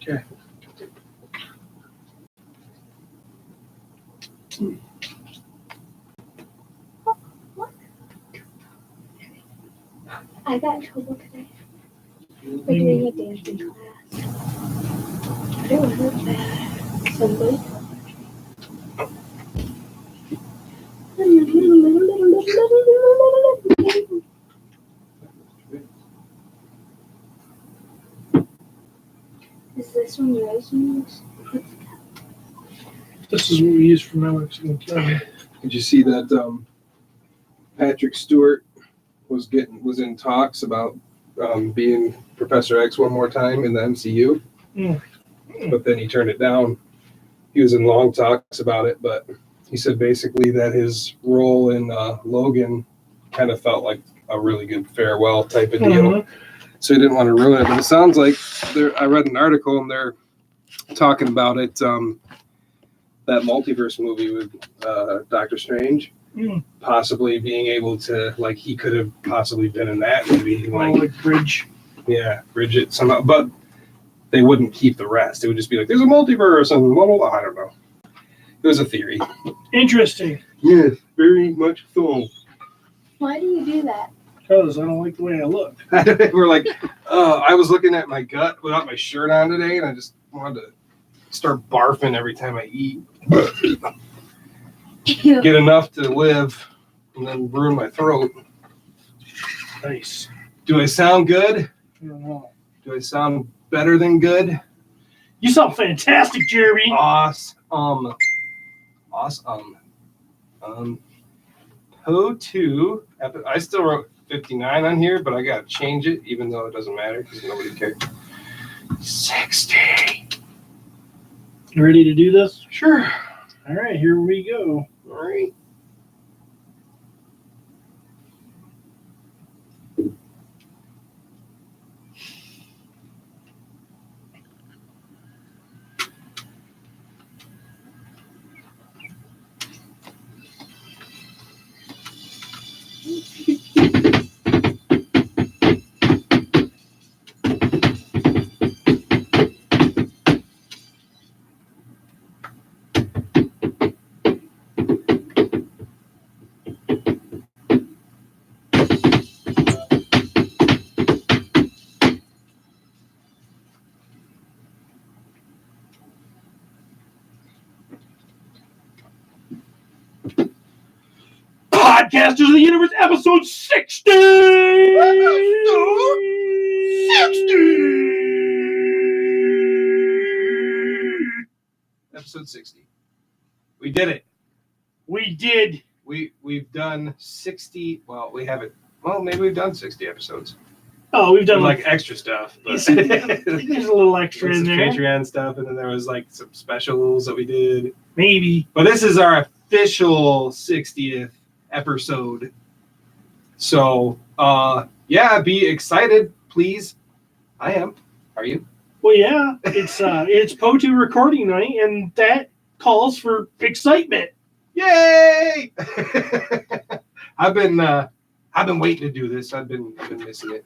Okay. I got in trouble today for doing a dance in class. I don't know that somebody Is this one yours? This is what we use for my Mexican time. Did you see that Patrick Stewart was in talks about being Professor X one more time in the MCU? But then he turned it down. He was in long talks about it, but he said basically that his role in Logan kind of felt like a really good farewell type of deal. So he didn't want to ruin it. But it sounds like I read an article and they're talking about it. That multiverse movie with Doctor Strange, possibly being able to, like, he could have possibly been in that movie. Like Bridge. Yeah, Bridget somehow. But they wouldn't keep the rest. It would just be like, there's a multiverse and blah, blah, blah. I don't know. It was a theory. Interesting. Yes, very much so. Why do you do that? Because I don't like the way I look. We're like, I was looking at my gut without my shirt on today, and I just wanted to start barfing every time I eat. Get enough to live, and then ruin my throat. Nice. Do I sound good? I don't know. Do I sound better than good? You sound fantastic, Jeremy. Awesome. Po2. I still wrote 59 on here, but I gotta change it, even though it doesn't matter because nobody cares. 60. You ready to do this? Sure. All right, here we go. All right. Podcasters of the Universe, episode 60! Episode 60! Episode 60. We did it. We did. We've done 60. Well, we haven't. Well, maybe we've done 60 episodes. Oh, we've done like extra stuff. But there's a little extra in there. Patreon stuff, and then there was like some specials that we did. Maybe. But this is our official 60th episode. So, yeah, be excited, please. I am. Are you? Well, yeah, it's Po2 recording night, and that calls for excitement. Yay! I've been waiting to do this. I've been missing it.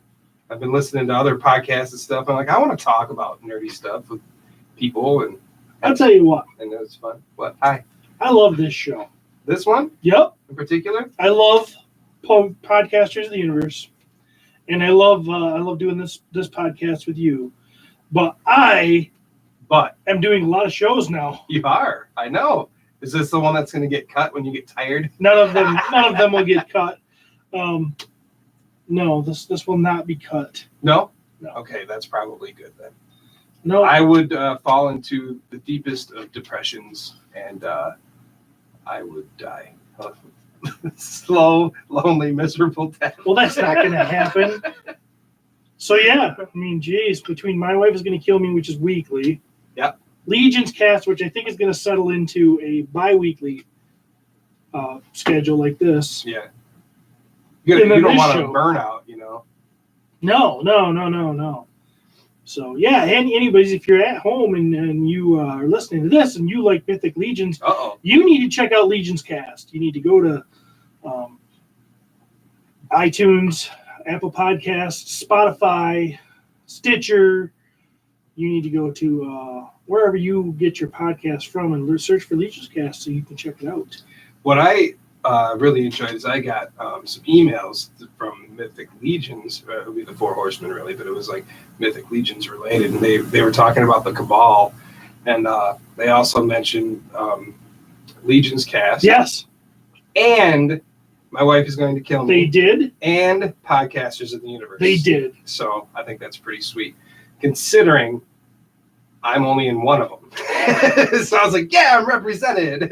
I've been listening to other podcasts and stuff. I'm like, I want to talk about nerdy stuff with people, and I'll tell you what. And it's fun. What? Hi. I love this show. This one? Yep. In particular? I love Podcasters of the Universe, and I love doing this podcast with you. But I'm doing a lot of shows now. You are. I know. Is this the one that's going to get cut when you get tired? None of them will get cut. No, this will not be cut. No? No. Okay, that's probably good then. No. I would fall into the deepest of depressions, and I would die. Slow, lonely, miserable death. Well, that's not going to happen. So, yeah, I mean, geez, between My Wife is Going to Kill Me, which is weekly. Yep. Legion's Cast, which I think is going to settle into a bi-weekly schedule like this. Yeah. You don't want to burn out, you know. No. So, yeah, anybody's, if you're at home and you are listening to this and you like Mythic Legions, you need to check out Legion's Cast. You need to go to iTunes, Apple Podcasts, Spotify, Stitcher, you need to go to wherever you get your podcast from and search for Legions Cast so you can check it out. What I really enjoyed is I got some emails from Mythic Legions. It would be the Four Horsemen, really, but it was like Mythic Legions related. And they were talking about the Cabal. And they also mentioned Legions Cast. Yes. And my wife is going to kill me. They did. And Podcasters of the Universe. They did. So I think that's pretty sweet, considering I'm only in one of them. So I was like, yeah, I'm represented.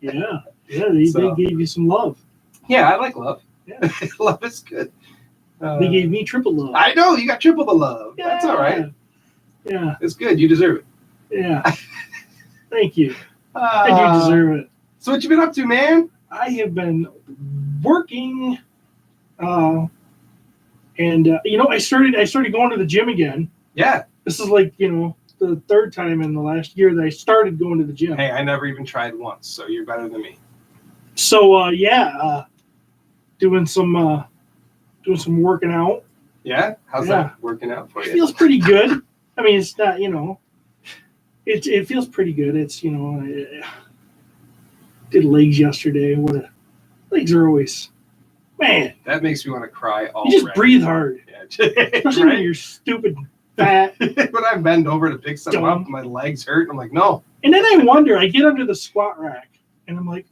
Yeah. They gave you some love. Yeah, I like love. Yeah. Love is good. They gave me triple love. I know, you got triple the love. Yeah. That's all right. Yeah. It's good. You deserve it. Yeah. Thank you. I do deserve it. So what you been up to, man? I have been working, and I started going to the gym again. Yeah. This is like the third time in the last year that I started going to the gym. Hey, I never even tried once, so you're better than me. So doing some working out. Yeah. How's that working out for It you? feels pretty good. I mean, it's not it feels pretty good. It's I did legs yesterday. Legs are always, man. That makes me want to cry all. You just breathe hard, Yeah. especially when you're stupid, fat. When I bend over to pick something up, my legs hurt. I'm like, no. And then I wonder. I get under the squat rack, and I'm like,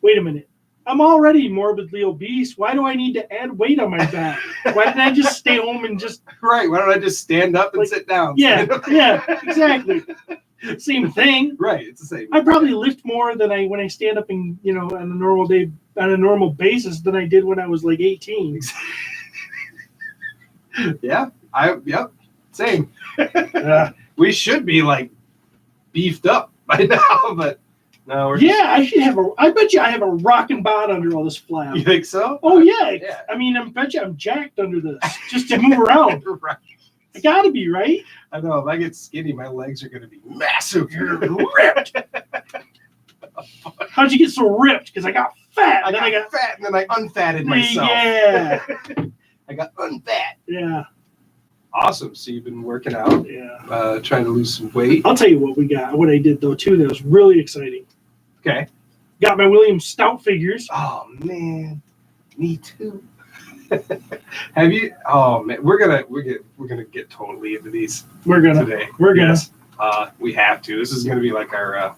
wait a minute. I'm already morbidly obese. Why do I need to add weight on my back? Why didn't I just stay home and just Right? Why don't I just stand up and sit down? Yeah, exactly. Same thing. Right. It's the same. I probably lift more than when I stand up and on a normal day on a normal basis than I did when I was like 18. Yeah. Yep. Same. Yeah. We should be like beefed up by now, but no. We're I bet you I have a rocking bod under all this flab. You think so? Oh yeah. Yeah. I mean, I bet you I'm jacked under this just to move around. Right. I gotta be, right? I know. If I get skinny, my legs are going to be massive. You're ripped. How'd you get so ripped? Because I got fat. I got fat, and then I unfatted myself. Yeah. I got unfat. Yeah. Awesome. So you've been working out, Yeah. trying to lose some weight. I'll tell you what I did though too. That was really exciting. Okay. Got my William Stout figures. Oh man, me too. Have you? Oh man, we're gonna get totally into these We're gonna. today. We're gonna. Yes. We have to. This is gonna be like our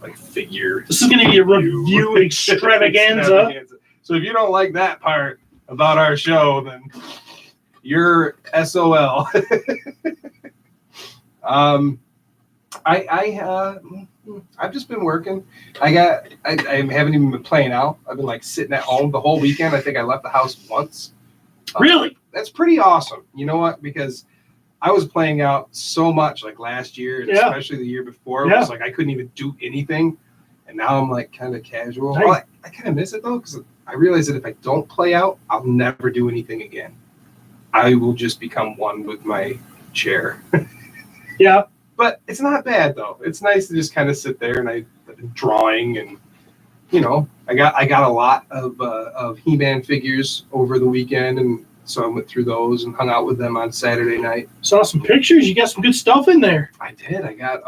like figure. This is gonna be a review extravaganza. So if you don't like that part about our show, then you're SOL. I've just been working. I haven't even been playing out. I've been like sitting at home the whole weekend. I think I left the house once. Really? That's pretty awesome. You know what? Because I was playing out so much like last year, and especially the year before. It was like I couldn't even do anything. And now I'm like kind of casual. Nice. Well, I kind of miss it though, because I realize that if I don't play out, I'll never do anything again. I will just become one with my chair. Yeah. But it's not bad though. It's nice to just kind of sit there and I've been drawing, and I got a lot of He-Man figures over the weekend, and so I went through those and hung out with them on Saturday night. Saw some pictures. You got some good stuff in there. I did. I got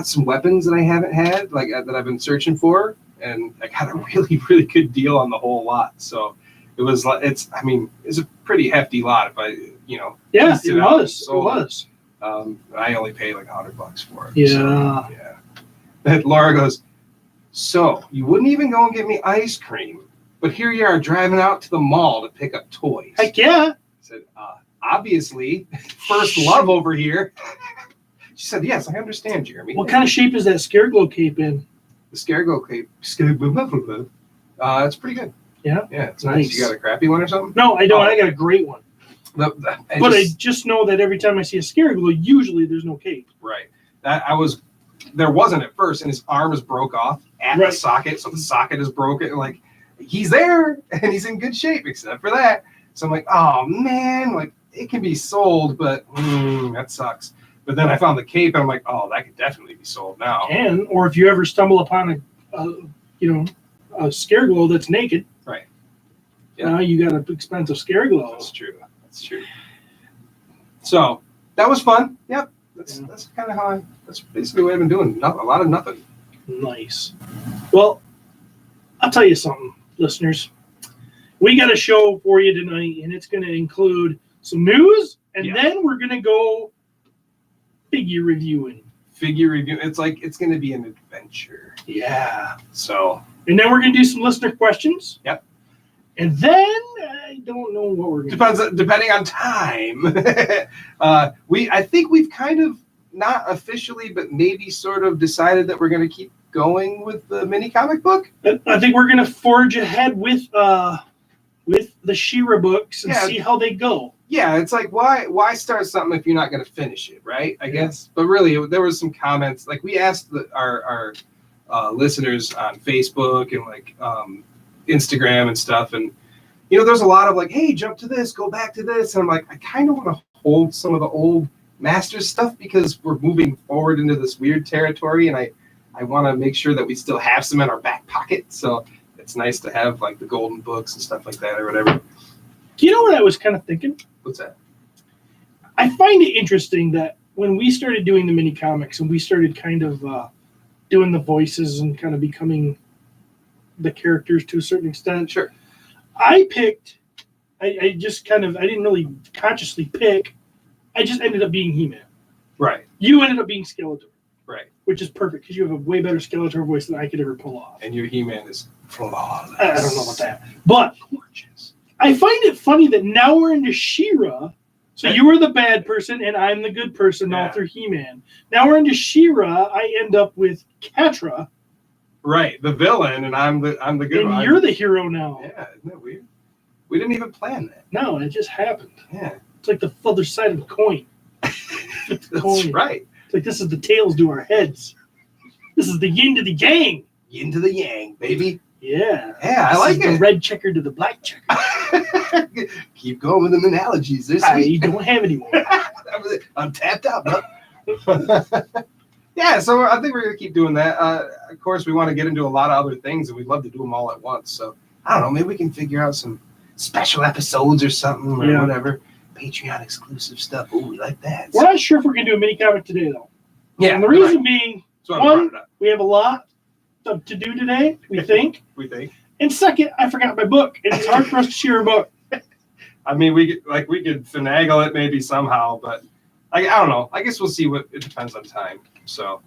some weapons that I haven't had, like that I've been searching for, and I got a really, really good deal on the whole lot. So it's a pretty hefty lot if I Yeah, pieced it out and was. It sold was. I only paid like $100 for it. Yeah. So, yeah. And Laura goes, so you wouldn't even go and get me ice cream, but here you are driving out to the mall to pick up toys. Heck yeah. I said, obviously, first love over here. She said, yes, I understand, Jeremy. What kind of shape is that Scareglow cape in? The Scareglow cape. It's pretty good. Yeah. Yeah, it's nice. You got a crappy one or something? No, I don't. I got a great one. I just know that every time I see a Scareglow, usually there's no cape. Right. There wasn't at first, and his arm is broke off at the socket, so the socket is broken. And like, he's there, and he's in good shape, except for that. So I'm like, oh man, like it can be sold, but that sucks. But then I found the cape, and I'm like, oh, that could definitely be sold now. Or if you ever stumble upon a Scareglow that's naked, right? Now you got an expensive Scareglow. That's true. That's true. So that was fun. Yep. That's kind of that's basically what I've been doing. A lot of nothing. Nice. Well, I'll tell you something, listeners. We got a show for you tonight, and it's going to include some news, and then we're going to go figure reviewing. It's like it's going to be an adventure. Yeah. So. And then we're going to do some listener questions. Yep. And then I don't know what we're going to do. Depending on time. I think we've kind of not officially, but maybe sort of decided that we're going to keep going with the mini comic book. I think we're going to forge ahead with the She-Ra books and see how they go. Yeah, it's like why start something if you're not going to finish it, right? I guess. But really, there was some comments like we asked our listeners on Facebook and like Instagram and stuff, and there's a lot of like, hey, jump to this, go back to this, and I'm like, I kind of want to hold some of the old Masters stuff because we're moving forward into this weird territory, and I want to make sure that we still have some in our back pocket. So it's nice to have like the golden books and stuff like that or whatever. You know what I was kind of thinking? What's that? I find it interesting that when we started doing the mini comics and we started kind of doing the voices and kind of becoming the characters to a certain extent. Sure. I didn't really consciously pick. I just ended up being He-Man. Right. You ended up being Skeletor. Right. Which is perfect because you have a way better Skeletor voice than I could ever pull off. And your He-Man is flawless. I don't know about that. But gorgeous. I find it funny that now we're into She-Ra. So you were the bad person and I'm the good person all through He-Man. Now we're into She-Ra. I end up with Catra. Right, the villain, and I'm the good one. And you're the hero now. Yeah, isn't that weird? We didn't even plan that. No, it just happened. Yeah. It's like the other side of the coin. That's right. It's like this is the tails to our heads. This is the yin to the yang. Yin to the yang, baby. Yeah. Yeah, I like it. The red checker to the black checker. Keep going with them analogies. I don't have any more. That was it. I'm tapped out, bro. Yeah, so I think we're going to keep doing that. Of course, we want to get into a lot of other things, and we'd love to do them all at once. So, I don't know, maybe we can figure out some special episodes or something or whatever. Patreon exclusive stuff. Ooh, we like that. We're not sure if we're going to do a mini comic today, though. Yeah. And the reason being, one, we we have a lot to do today, we think. We think. And second, I forgot my book. And it's hard for us to share a book. I mean, we could finagle it maybe somehow, but I don't know. I guess we'll see. It depends on time. So,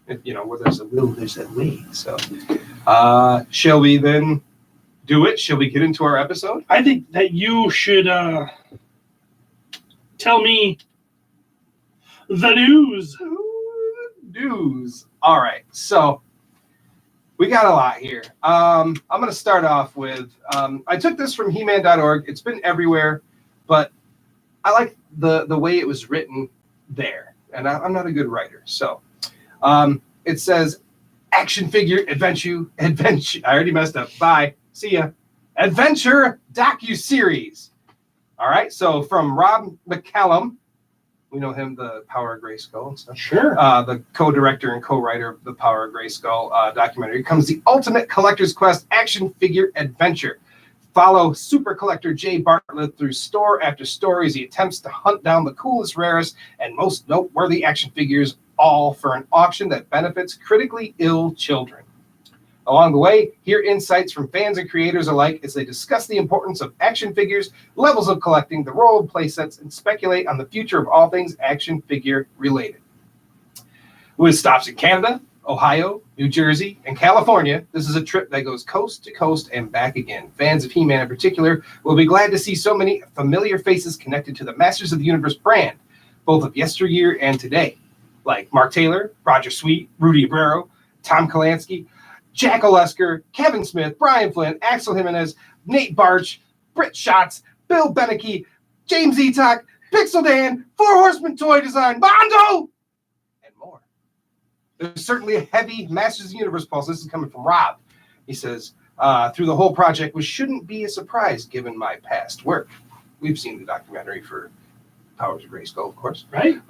where there's a will, there's a way. So, shall we then do it? Shall we get into our episode? I think that you should tell me the news. News. All right. So, we got a lot here. I'm going to start off with, I took this from He-Man.org. It's been everywhere, but I like the way it was written there. And I'm not a good writer. So it says, action figure adventure. I already messed up. Bye. See ya. Adventure docu-series. All right. So from Rob McCallum. We know him, the Power of Grayskull and stuff. Sure. The co-director and co-writer of the Power of Grayskull documentary comes the ultimate collector's quest action figure adventure. Follow super collector Jay Bartlett through store after store as he attempts to hunt down the coolest, rarest, and most noteworthy action figures, all for an auction that benefits critically ill children. Along the way, hear insights from fans and creators alike as they discuss the importance of action figures, levels of collecting, the role of playsets, and speculate on the future of all things action figure related. With stops in Canada, Ohio, New Jersey, and California, this is a trip that goes coast to coast and back again. Fans of He-Man in particular will be glad to see so many familiar faces connected to the Masters of the Universe brand, both of yesteryear and today, like Mark Taylor, Roger Sweet, Rudy Abreu, Tom Kalansky, Jack Olesker, Kevin Smith, Brian Flynn, Axel Jimenez, Nate Barch, Britt Schatz, Bill Beneke, James Etok, Pixel Dan, Four Horsemen Toy Design, Bondo, and more. There's certainly a heavy Masters of the Universe pulse. This is coming from Rob. He says, through the whole project, which shouldn't be a surprise given my past work. We've seen the documentary for Powers of Grayskull, of course. Right.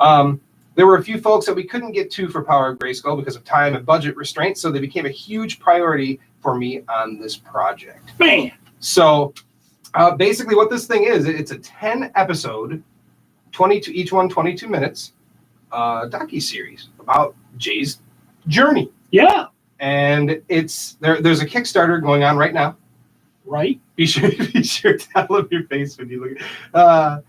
There were a few folks that we couldn't get to for Power of Grayskull because of time and budget restraints, so they became a huge priority for me on this project. Man. So basically what this thing is, it's a 10-episode 22 each one 22 minutes docuseries about Jay's journey. Yeah. And it's there's a Kickstarter going on right now. Right. Be sure to tell your face when you look.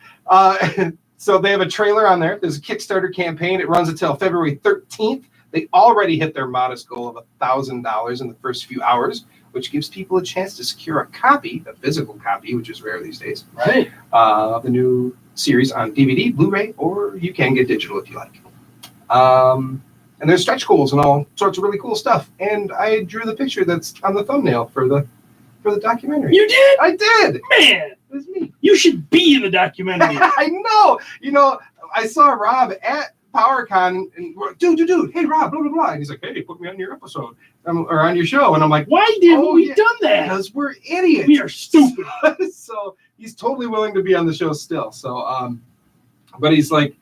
So they have a trailer on there. There's a Kickstarter campaign. It runs until February 13th. They already hit their modest goal of $1,000 in the first few hours, which gives people a chance to secure a copy, a physical copy, which is rare these days. Right. Of the new series on DVD, Blu-ray, or you can get digital if you like. And there's stretch goals and all sorts of really cool stuff. And I drew the picture that's on the thumbnail for the documentary. You did? I did. Man, It was me. you should be in the documentary. I know. You know, I saw Rob at PowerCon and dude, hey Rob, blah blah blah. And he's like, hey, put me on your episode or on your show. And I'm like, Why didn't we yeah, done that? because we're idiots. We are stupid. So he's totally willing to be on the show still. So but he's like,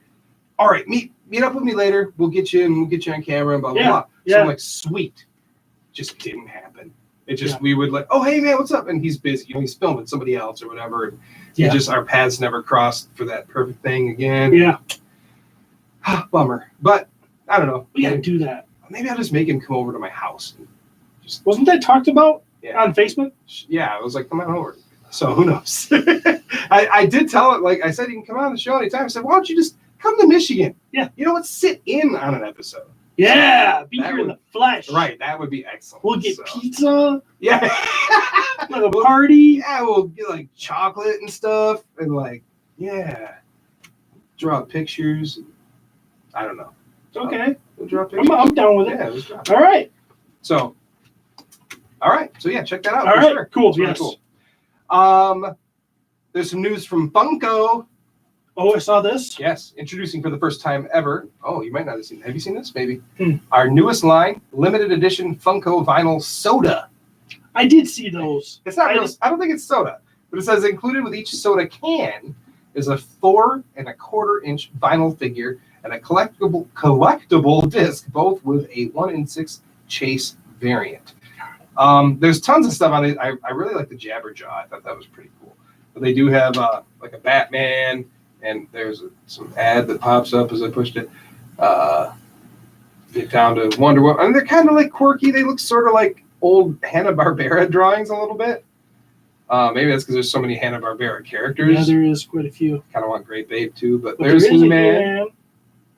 all right, meet up with me later. We'll get you on camera and blah blah blah. So Yeah. I'm like, sweet. Just didn't happen. It just we would like, oh hey man, what's up? And he's busy, you know, he's filming somebody else or whatever. And it just our paths never crossed for that perfect thing again. Yeah. Bummer. But I don't know. We gotta do that. Maybe I'll just make him come over to my house. And Wasn't that talked about Yeah. on Facebook? Yeah, I was like, come on over. So who knows? I did tell it, like I said, you can come on the show anytime. I said, why don't you just come to Michigan? Yeah. You know what? Sit in on an episode. Yeah, be That here in would- the flesh. Right, that would be excellent. We'll get So, pizza, Yeah. like a party. Yeah, we'll get like chocolate and stuff and like, yeah. Draw pictures. I don't know. Okay, We'll draw pictures. I'm down with it. Yeah, let's draw. All right, So, all right. So yeah, check that out. all for right, sure. cool. It's really Yes. cool. There's some news from Funko. Oh, I saw this. Yes, introducing for the first time ever. Oh, you might not have seen. Have you seen this? Maybe. Hmm. Our newest line, limited edition Funko vinyl soda. I did see those. It's not real. I don't think it's soda, but it says included with each soda can is a 4.25-inch vinyl figure and a collectible disc, both with a 1-in-6 chase variant. There's tons of stuff on it. I really like the Jabberjaw. I thought that was pretty cool. But they do have like a Batman, and there's some ad that pops up as I pushed it. Get down to Wonder Woman. I mean, they're kind of like quirky. They look sort of like old Hanna-Barbera drawings a little bit. Maybe that's because there's so many Hanna-Barbera characters. Yeah, there is quite a few. Kind of want Great Babe too, but But there's there is a He-Man. He-Man,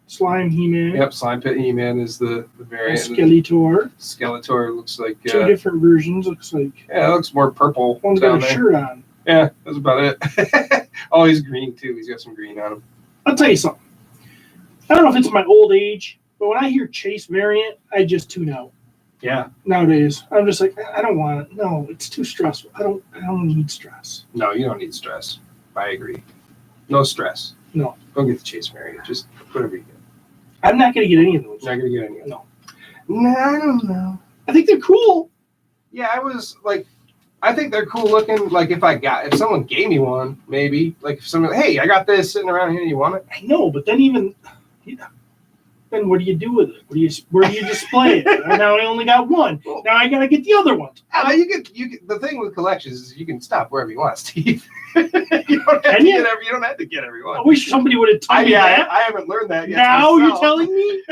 Slime He-Man. Yep, Slime Pit He-Man is the and variant. Skeletor. Skeletor looks like Two different versions. Looks like yeah, it looks more purple one's down got a there. shirt on. Yeah, that's about it. Oh, he's green too. He's got some green on him. I'll tell you something. I don't know if it's my old age, but when I hear Chase variant, I just tune out. Yeah. Nowadays, I'm just like, I don't want it. No, it's too stressful. I don't need stress. No, you don't need stress. I agree. No stress. No. Don't get the Chase variant. Just whatever you get. I'm not gonna get any of those. You're not gonna get any of them. No. No, I don't know. I think they're cool. Yeah, I think they're cool looking. Like if someone gave me one, maybe. Like if someone, hey, I got this sitting around here. You want it? I know, but then then what do you do with it? Where do you display it? Now I only got one. Now I gotta get the other one. You get the thing with collections is you can stop wherever you want, Steve. you don't have to get every one. I wish somebody would have told me that. I haven't learned that yet. Now myself. you're telling me?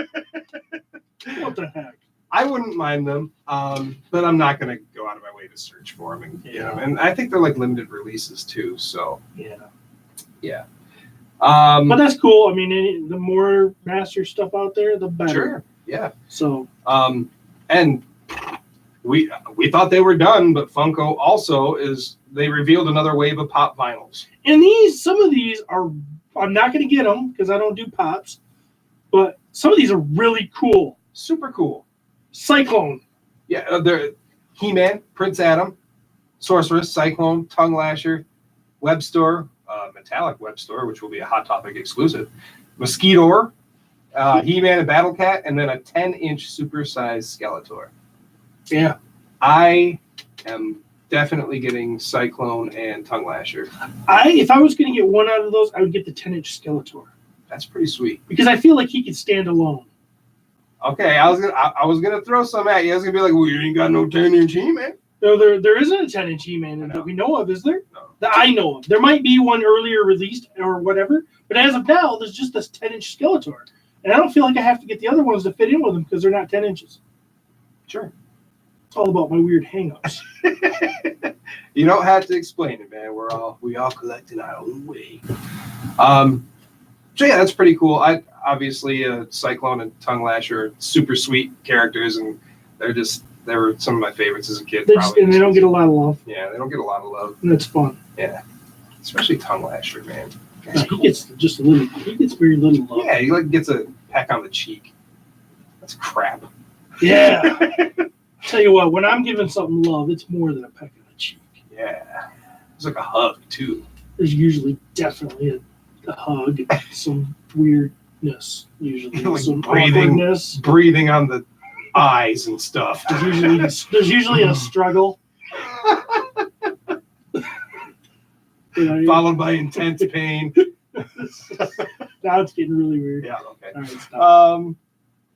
What the heck? I wouldn't mind them, but I'm not going to go out of my way to search for them and get them. And I think they're like limited releases too. So yeah. But that's cool. I mean, the more master stuff out there, the better. Sure. Yeah. So. And we thought they were done, but Funko also they revealed another wave of pop vinyls. And some of these are, I'm not going to get them because I don't do pops, but some of these are really cool. Super cool. Cyclone. Yeah, they're He-Man, Prince Adam, Sorceress, Cyclone, Tongue Lasher, Web Store, Metallic Web Store, which will be a Hot Topic exclusive, Mosquito, He-Man and Battle Cat, and then a 10-inch super-sized Skeletor. Yeah. I am definitely getting Cyclone and Tongue Lasher. If I was going to get one out of those, I would get the 10-inch Skeletor. That's pretty sweet. Because I feel like he could stand alone. Okay, I was gonna throw some at you. I was gonna be like, well, you ain't got no 10-inch He-Man. No, there isn't a 10-inch He-Man that we know of, is there? No. That I know of. There might be one earlier released or whatever, but as of now, there's just this 10-inch Skeletor. And I don't feel like I have to get the other ones to fit in with them because they're not 10 inches. Sure. It's all about my weird hang-ups. You don't have to explain it, man. We all collect in our own way. So yeah, that's pretty cool. I obviously Cyclone and Tongue Lasher are super sweet characters, and they were some of my favorites as a kid. They don't get a lot of love. Yeah, they don't get a lot of love. And it's fun. Yeah, especially Tongue Lasher, man. He gets just a little. He gets very little love. Yeah, he like gets a peck on the cheek. That's crap. Yeah. Tell you what, when I'm giving something love, it's more than a peck on the cheek. Yeah, it's like a hug too. There's usually definitely a hug, some weirdness, usually Like some awkwardness. breathing on the eyes and stuff. There's usually a struggle. Followed by intense pain. Now it's getting really weird. Yeah, okay. All right, stop.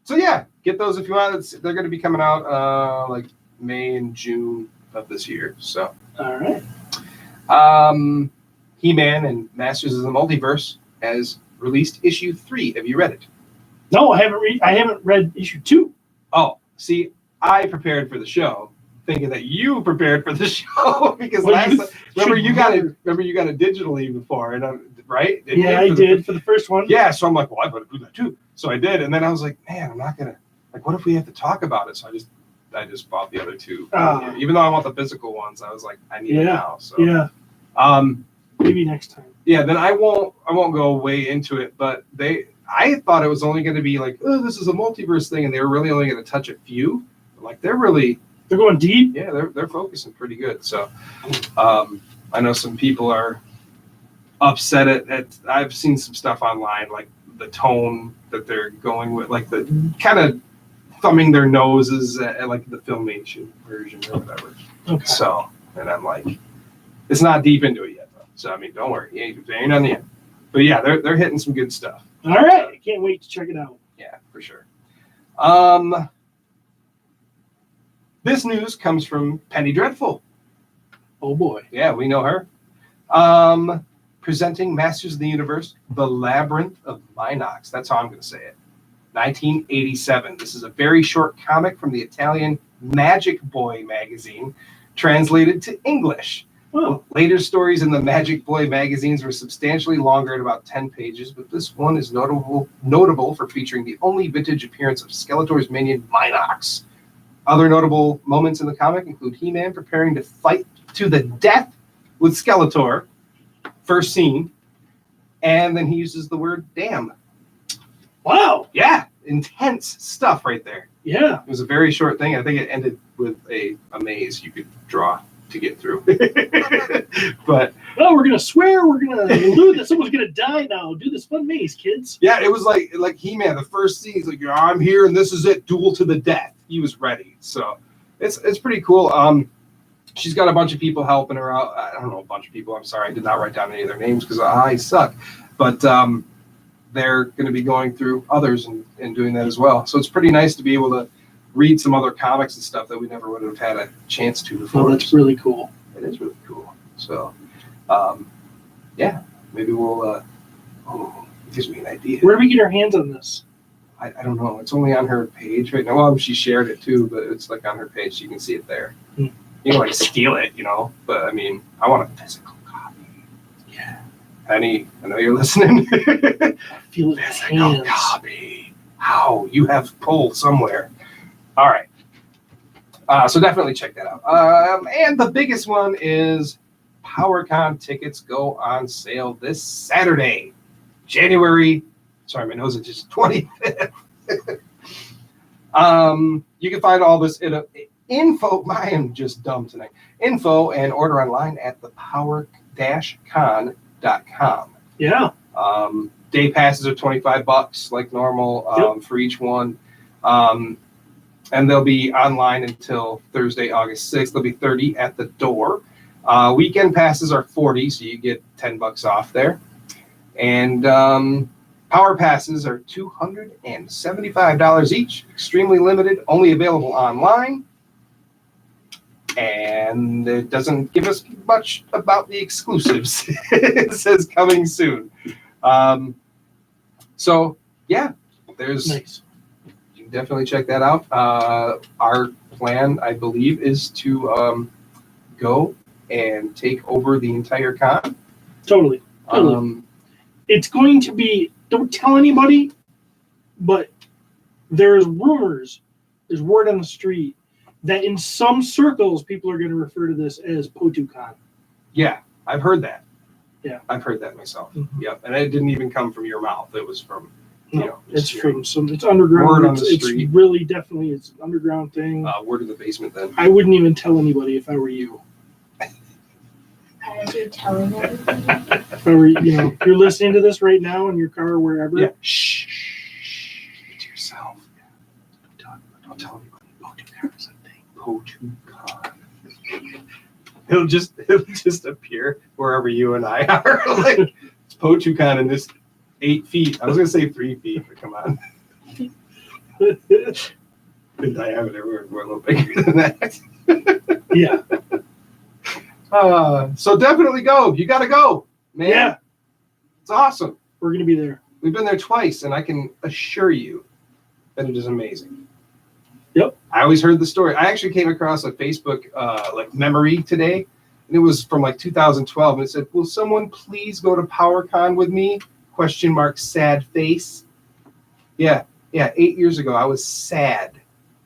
So yeah, get those if you want. They're going to be coming out like May and June of this year. So. All right. He-Man and Masters of the Multiverse has released issue 3. Have you read it? No, I haven't read issue 2. Oh, see, I prepared for the show, thinking that you prepared for the show because remember you got it digitally before, and right? I did for the first one. Yeah, so I'm like, well, I better do that too. So I did, and then I was like, man, I'm not gonna what if we have to talk about it? So I just bought the other 2. Even though I want the physical ones, I was like, I need it now. So yeah. Maybe next time. Yeah, then I won't go way into it, but I thought it was only going to be like, oh, this is a multiverse thing, and they were really only going to touch a few. Like they're going deep. Yeah, they're focusing pretty good. So I know some people are upset at I've seen some stuff online, like the tone that they're going with, like the kind of thumbing their noses at like the Filmation version or whatever. Okay. So, and I'm like, it's not deep into it yet, though. So I mean, don't worry, it ain't on the end. But yeah, they're hitting some good stuff. All right, I can't wait to check it out. Yeah, for sure. This news comes from Penny Dreadful. Oh boy. Yeah, we know her. Presenting Masters of the Universe, The Labyrinth of Minox. That's how I'm going to say it. 1987. This is a very short comic from the Italian Magic Boy magazine, translated to English. Oh. Later stories in the Magic Boy magazines were substantially longer at about 10 pages, but this one is notable for featuring the only vintage appearance of Skeletor's minion, Minox. Other notable moments in the comic include He-Man preparing to fight to the death with Skeletor, first scene, and then he uses the word damn. Wow. Yeah, intense stuff right there. Yeah. It was a very short thing. I think it ended with a maze you could draw to get through. But we're gonna swear, we're gonna allude that someone's gonna die now. Do this fun maze, kids. yeah, it was like He-Man. The first scene, he's like, yeah, I'm here and this is it, duel to the death. He was ready. So it's pretty cool. She's got a bunch of people helping her out. I don't know, a bunch of people. I'm sorry, I did not write down any of their names because I suck. But they're going to be going through others and doing that as well. So it's pretty nice to be able to read some other comics and stuff that we never would have had a chance to before. Oh, that's really cool. It is really cool. So, yeah, maybe we'll. It gives me an idea. Where do we get our hands on this? I don't know. It's only on her page right now. Well, she shared it too, but it's like on her page. You can see it there. Hmm. You can like steal it, But I mean, I want a physical copy. Yeah. Penny, I know you're listening. I feel it in my Physical hands. copy. How? You have pull somewhere. All right. So definitely check that out. And the biggest one is PowerCon tickets go on sale this Saturday, Sorry, my nose is just 25th. You can find all this info. I am just dumb tonight. Info and order online at thepower-con.com. Yeah. Day passes are $25 like normal for each one. And they'll be online until Thursday, August 6th. They'll be $30 at the door. Weekend passes are $40, so you get $10 off there. And Power passes are $275 each. Extremely limited, only available online. and it doesn't give us much about the exclusives. It says coming soon. So yeah, there's Nice. you can definitely check that out. Our plan, I believe, is to go and take over the entire con. Totally. It's going to be, don't tell anybody, but there's rumors, there's word on the street that in some circles people are going to refer to this as POTUCon. Yeah, I've heard that. Yeah. I've heard that myself. Mhm. Yep, and it didn't even come from your mouth. It was from, It's from some, it's underground. Word on the It's street. really definitely, it's an underground thing. word in the basement then. I wouldn't even tell anybody if I were you. As you're telling everybody. If I were, if you're listening to this right now in your car or wherever. Yeah. Shh. Keep it to yourself. Don't tell anybody. There's a thing. POTUCon. It'll just appear wherever you and I are. Like it's POTUCon in this 8 feet. I was gonna say 3 feet, but come on. The diameter, we're a little bigger than that. Yeah. So definitely go. You gotta go, man. Yeah. It's awesome. We're going to be there. We've been there twice, and I can assure you that it is amazing. Yep. I always heard the story. I actually came across a Facebook memory today, and it was from 2012, and it said, "Will someone please go to PowerCon with me?" ? Sad face. Yeah, 8 years ago, I was sad.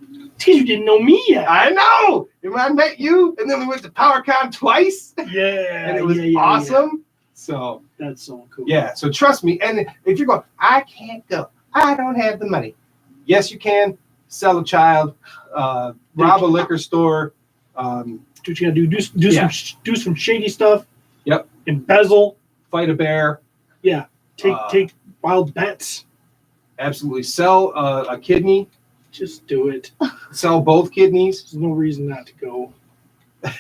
Because you didn't know me yet. I know. And when I met you, and then we went to PowerCon twice, Yeah. and it was yeah. awesome. So That's so cool. yeah, so trust me. And if you're going, I can't go, I don't have the money. Yes, you can. Sell a child, rob a liquor store. Do what you got to do. Yeah. Do some shady stuff. Yep. Embezzle. Fight a bear. Yeah. Take wild bets. Absolutely. Sell a kidney. Just do it. Sell both kidneys. There's no reason not to go. There's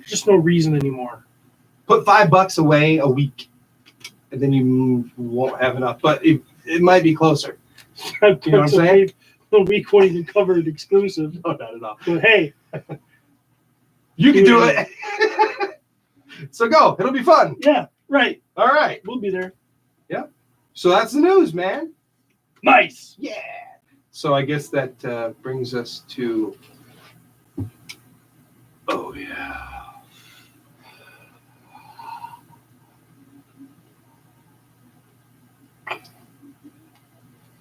just no reason anymore. Put $5 away a week, and then you won't have enough. But it might be closer. You know what I'm saying? A week won't even cover an exclusive. No, not at all. But hey, You can do it. So go. It'll be fun. yeah, right. All right. We'll be there. So that's the news, man. Nice. Yeah. So I guess that brings us to. Oh yeah.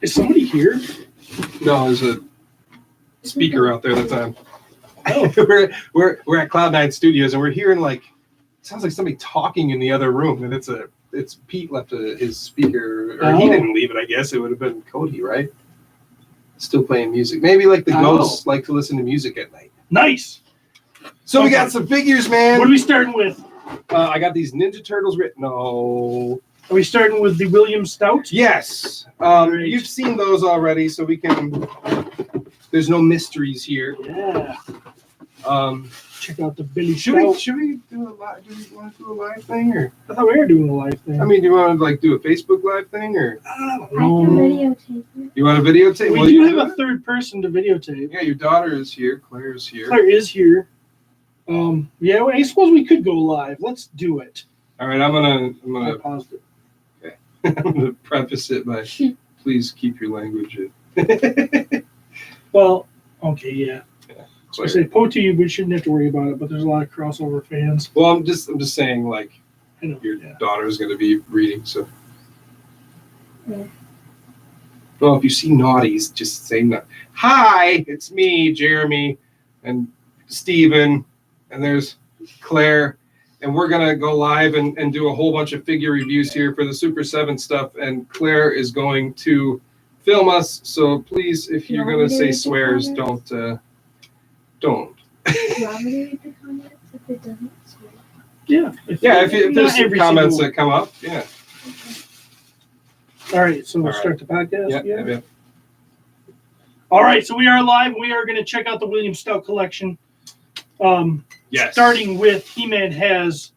Is somebody here? No, there's a speaker out there that's on. Oh. we're at Cloud9 Studios, and we're hearing it sounds like somebody talking in the other room, and it's Pete left his speaker, or he didn't leave it. I guess it would have been Cody, right? Still playing music. Maybe the ghosts like to listen to music at night. Nice. So we Okay. got some figures, man. What are we starting with? I got these Ninja Turtles written. No. Are we starting with the William Stout? Yes. Great. You've seen those already, so we can. There's no mysteries here. Yeah. Check out the Billy Should Stout. we do a live? Do we want to do a live thing, or? I thought we were doing a live thing. I mean, do you want to do a Facebook live thing, or I don't I can know. videotape it. you want to videotape? We Well, do you have do a it. third person to videotape. Yeah, your daughter is here. Claire is here. Claire is here. Yeah, I suppose we could go live. Let's do it. All right, I'm I gonna paused it. I'm gonna preface it by please keep your language Well, okay, yeah. I clear. say Poti, we shouldn't have to worry about it, but there's a lot of crossover fans. Well, I'm just saying, I know. your Yeah. daughter's gonna be reading, so. Yeah. Well, if you see naughties, just say no. Hi, it's me, Jeremy, and Steven, and there's Claire, and we're gonna go live and do a whole bunch of figure reviews here for the Super 7 stuff, and Claire is going to film us, so please, if you're gonna say swears, don't. Do you want me to read the comments if it doesn't swear? Yeah. If not there's some every comments single- that come up, yeah. All right, so we'll All right. start the podcast. Yeah. All right, so we are live. We are going to check out the William Stout collection. Yes. Starting with He-Man has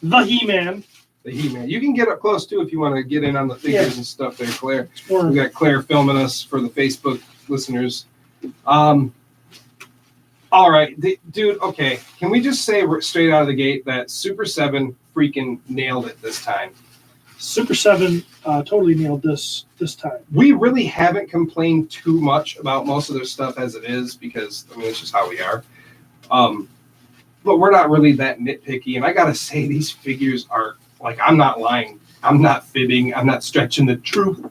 the He-Man. The He-Man. You can get up close too if you want to get in on the figures and stuff there, Claire. Or We got Claire filming us for the Facebook listeners. All right, dude. Okay, can we just say straight out of the gate that Super 7 freaking nailed it this time? Super 7 totally nailed this time. We really haven't complained too much about most of their stuff as it is because I mean it's just how we are. But we're not really that nitpicky, and I gotta say these figures are like I'm not lying, I'm not fibbing, I'm not stretching the truth.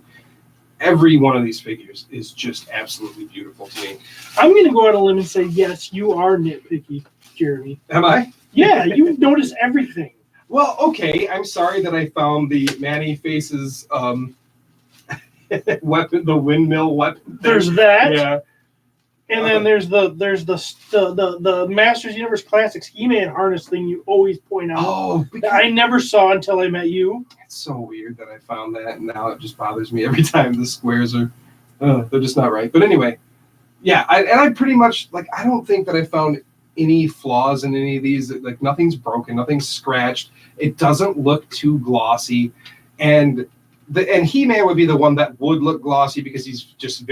Every one of these figures is just absolutely beautiful to me. I'm going to go out on a limb and say, yes, you are nitpicky, Jeremy. Am I? Yeah, you notice everything. Well, okay. I'm sorry that I found the Manny Faces weapon, the windmill weapon. There's that. Yeah. And then there's the Masters Universe Classics He-Man harness thing you always point out. Oh, That I never saw until I met you. it's so weird that I found that, and now it just bothers me every time the squares are, they're just not right. But anyway, yeah, I pretty much, like, I don't think that I found any flaws in any of these. Like, nothing's broken, nothing's scratched. It doesn't look too glossy. And He-Man would be the one that would look glossy because he's just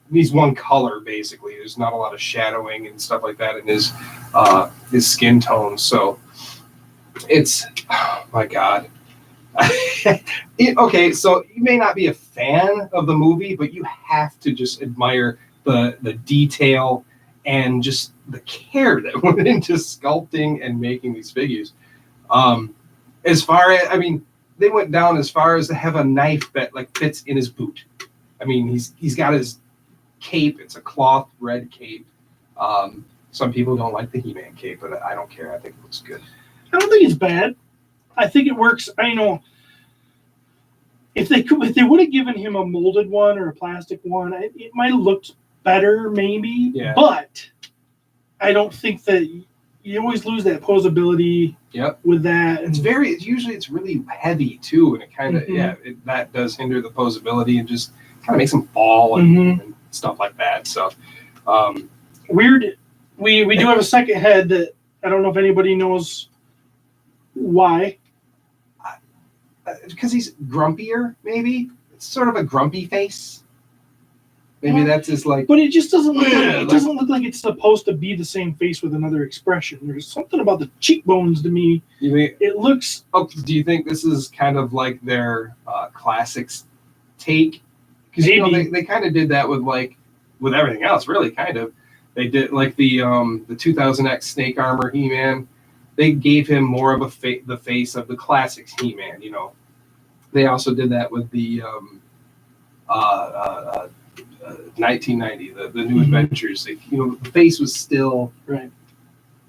he's one color, basically. There's not a lot of shadowing and stuff like that in his skin tone. So it's, oh my God. Okay, so you may not be a fan of the movie, but you have to just admire the detail and just the care that went into sculpting and making these figures. As far as, I mean, they went down as far as to have a knife that like fits in his boot. I mean, he's got his cape. It's a cloth red cape. Some people don't like the He-Man cape, but I don't care. I think it looks good. I don't think it's bad. I think it works. I know if they would have given him a molded one or a plastic one, it might have looked better, maybe. Yeah. But I don't think that you always lose that posability. Yep. With that, Usually it's really heavy too, and it kind of that does hinder the posability and just kind of makes them fall and stuff like that. So weird. We do have a second head that I don't know if anybody knows why. Because he's grumpier, maybe. It's sort of a grumpy face. Maybe that's his like. But it just doesn't look. It doesn't look like it's supposed to be the same face with another expression. There's something about the cheekbones to me. You mean, it looks. Oh, do you think this is kind of like their classics take? Because you know they kind of did that with everything else, really, kind of. They did like the 2000X Snake Armor He-Man. They gave him more of the face of the classics He-Man. You know, they also did that with the 1990, the New Adventures. The face was still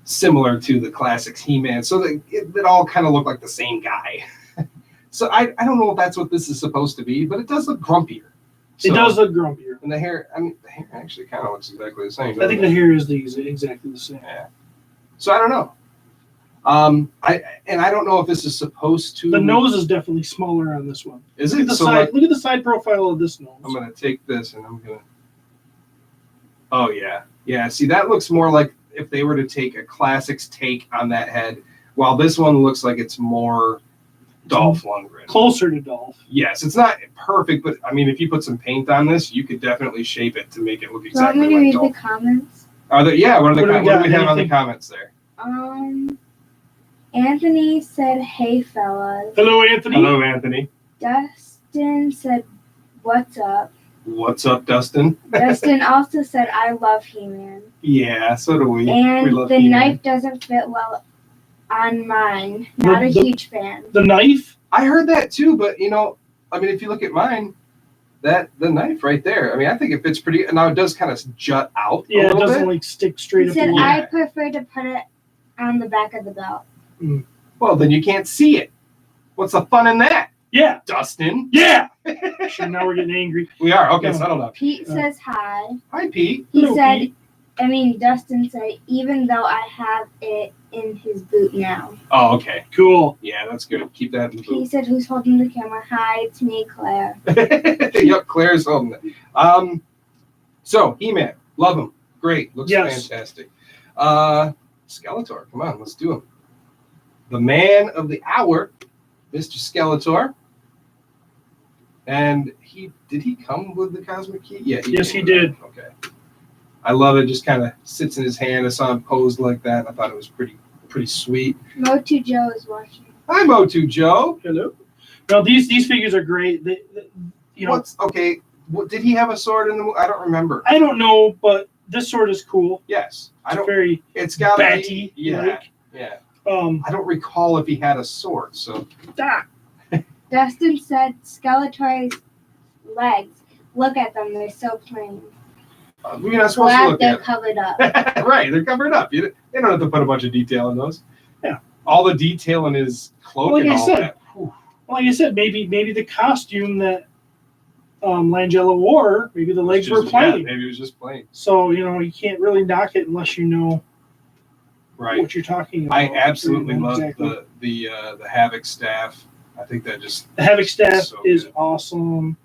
similar to the classics He-Man, so it all kind of looked like the same guy. So I don't know if that's what this is supposed to be, but it does look grumpier. So, it does look grumpier. And the hair, the hair actually kind of looks exactly the same. I think the hair is exactly the same. Yeah. So I don't know. I don't know if this is supposed to. The nose is definitely smaller on this one. Is look it? At the side, look at the side profile of this nose. I'm gonna take this and I'm gonna. Oh yeah. See, that looks more like if they were to take a classics take on that head, while this one looks like it's more Dolph Lundgren. Closer to Dolph. Yes, it's not perfect, but I mean, if you put some paint on this, you could definitely shape it to make it look exactly like Dolph. Want me to read the comments? What do we have Anything? on the comments there? Anthony said, "Hey fellas." Hello, Anthony. Hello, Anthony. Dustin said, "What's up?" What's up, Dustin? Dustin also said, "I love He-Man." Yeah, so do we. And we love the He-Man. knife doesn't fit well on mine. Not a huge fan. The knife? I heard that too, but if you look at mine, the knife right there, I think it fits pretty. Now it does kind of jut out. Yeah, it doesn't bit. stick straight He up. said, the "I prefer to put it on the back of the belt." Well, then you can't see it. What's the fun in that? Yeah, Dustin. Yeah. Sure, now we're getting angry. We are. Okay, settle down. Pete says hi. Hi, Pete. He Hello, said, Pete. Dustin said, even though I have it in his boot now. Oh, okay. Cool. Yeah, that's good. Keep that in the He boot. said, "Who's holding the camera?" "Hi, it's me, Claire." Yep, Claire's holding it. So, He-Man. Love him. Great. Looks fantastic. Skeletor. Come on, let's do him. The man of the hour, Mr. Skeletor. And did he come with the cosmic key? Yeah. Yes, he did. Okay. I love it. Just kind of sits in his hand. I saw him posed like that. I thought it was pretty sweet. Motu Joe is watching. Hi, Motu Joe. Hello. No, these figures are great. You know, What's okay? What, did he have a sword in the movie? I don't remember. I don't know, but this sword is cool. Yes, I It's don't. very It's got batty. Yeah. I don't recall if he had a sword. So Dustin said Skeletor's legs. Look at them; they're so plain. you're not supposed to Glad look they're at. covered up. Right, they're covered up. They don't have to put a bunch of detail in those. Yeah. All the detail in his cloak Like and I all said. that. Whew. like I said, maybe the costume that Langella wore, maybe the legs were plain. Maybe it was just plain. So you can't really knock it unless you know Right. what you're talking about. I absolutely love Exactly. the Havoc staff. I think that just The Havoc staff so is good. awesome.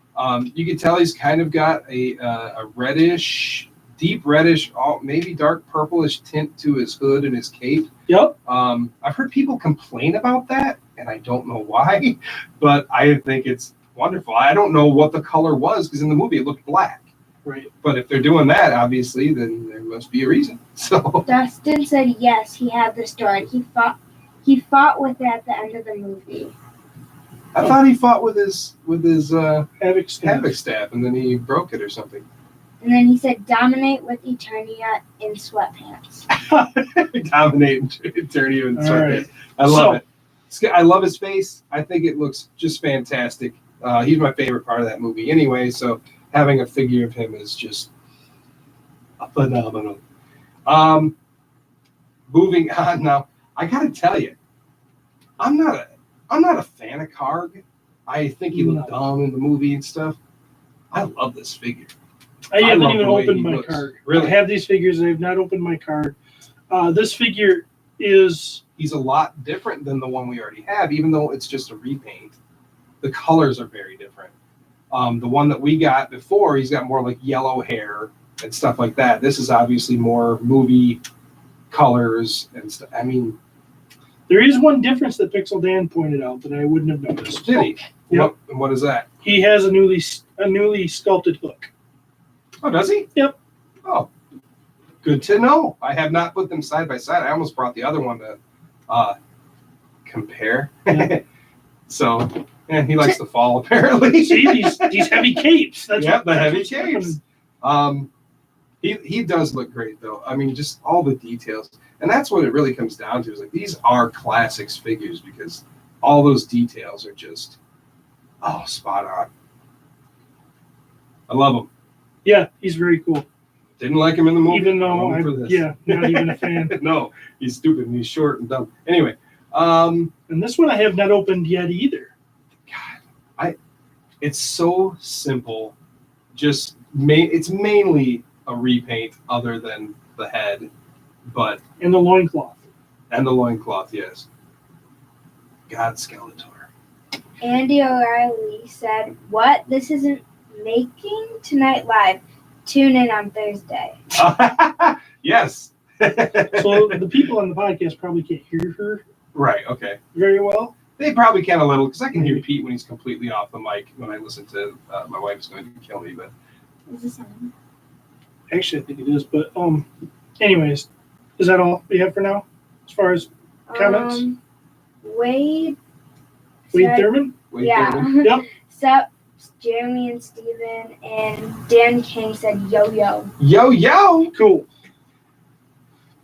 You can tell he's kind of got a reddish, deep reddish, maybe dark purplish tint to his hood and his cape. Yep. I've heard people complain about that, and I don't know why, but I think it's wonderful. I don't know what the color was because in the movie it looked black. Right. But if they're doing that, obviously, then there must be a reason. So Dustin said yes, he had the sword. He fought with it at the end of the movie. I thought he fought with his Havoc staff. Havoc staff, and then he broke it or something. And then he said dominate with Eternia in sweatpants. Dominate Eternia and All sweatpants. right. I love it. I love his face. I think it looks just fantastic. He's my favorite part of that movie anyway, so having a figure of him is just phenomenal. Moving on now, I gotta tell you, I'm not a fan of Karg. I think he looked dumb in the movie and stuff. I love this figure. I haven't love even the way opened he my looks. card. Really? I have these figures. I have not opened my card. This figure is He's a lot different than the one we already have, even though it's just a repaint. The colors are very different. The one that we got before, he's got more like yellow hair and stuff like that. This is obviously more movie colors and stuff. I mean, there is one difference that Pixel Dan pointed out that I wouldn't have noticed. did he? Yep. What is that? He has a newly sculpted hook. Oh, does he? Yep. Oh, good to know. I have not put them side by side. I almost brought the other one to compare. Yeah. So, he likes to fall apparently. See these heavy capes. That's Yep, the heavy what's happening. capes. He does look great though. I mean, just all the details, and that's what it really comes down to. Is like these are classics figures because all those details are just spot on. I love him. Yeah, he's very cool. Didn't like him in the movie. Even though Love him for this. not even a fan. No, he's stupid and he's short and dumb. Anyway, And this one I have not opened yet either. it's so simple. Just it's mainly a repaint other than the head, but And the loincloth. and the loincloth, yes. God, Skeletor. Andy O'Reilly said, "What? This isn't making tonight live. Tune in on Thursday." Yes. So the people on the podcast probably can't hear her Right, okay. very well. They probably can a little, because I can hear Pete when he's completely off the mic when I listen to my wife's going to kill me, but Is this on? Actually, I think it is. But anyways, is that all we have for now as far as comments? Wade Wade said- Thurman? wait, Yeah. David. Yep. Sup, Jeremy and Steven, and Dan King said yo. Yo! Cool.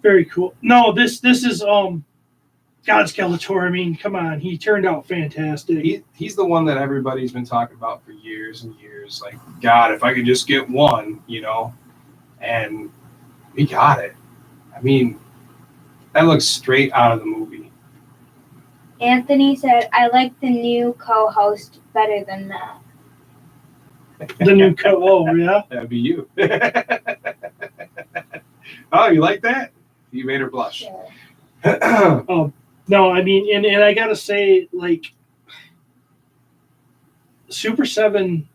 Very cool. No, this is God Skeletor. I mean, come on, he turned out fantastic. He's the one that everybody's been talking about for years and years. Like, God, if I could just get one, and we got it. I mean, that looks straight out of the movie. Anthony said, "I like the new co-host better than that." The new oh yeah. That'd be you. Oh, you like that? You made her blush. Yeah. No, I mean, and I gotta say, like, Super 7,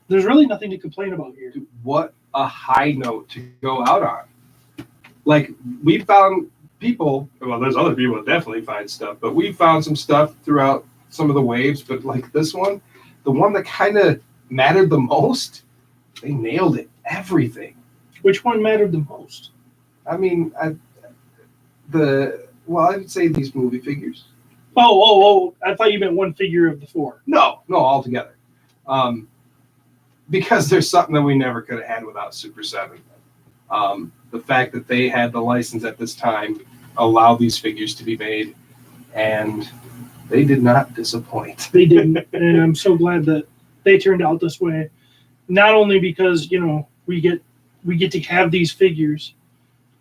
there's really nothing to complain about here. Dude, what a high note to go out on. Like, we found people, well, there's other people that definitely find stuff, but we found some stuff throughout some of the waves, but like this one, the one that kind of mattered the most, they nailed it. Everything. Which one mattered the most? I mean, I would say these movie figures. Oh! I thought you meant one figure of the 4. No, all together. Because there's something that we never could have had without Super 7. The fact that they had the license at this time allowed these figures to be made, and they did not disappoint. They didn't, and I'm so glad that they turned out this way. Not only because we get to have these figures,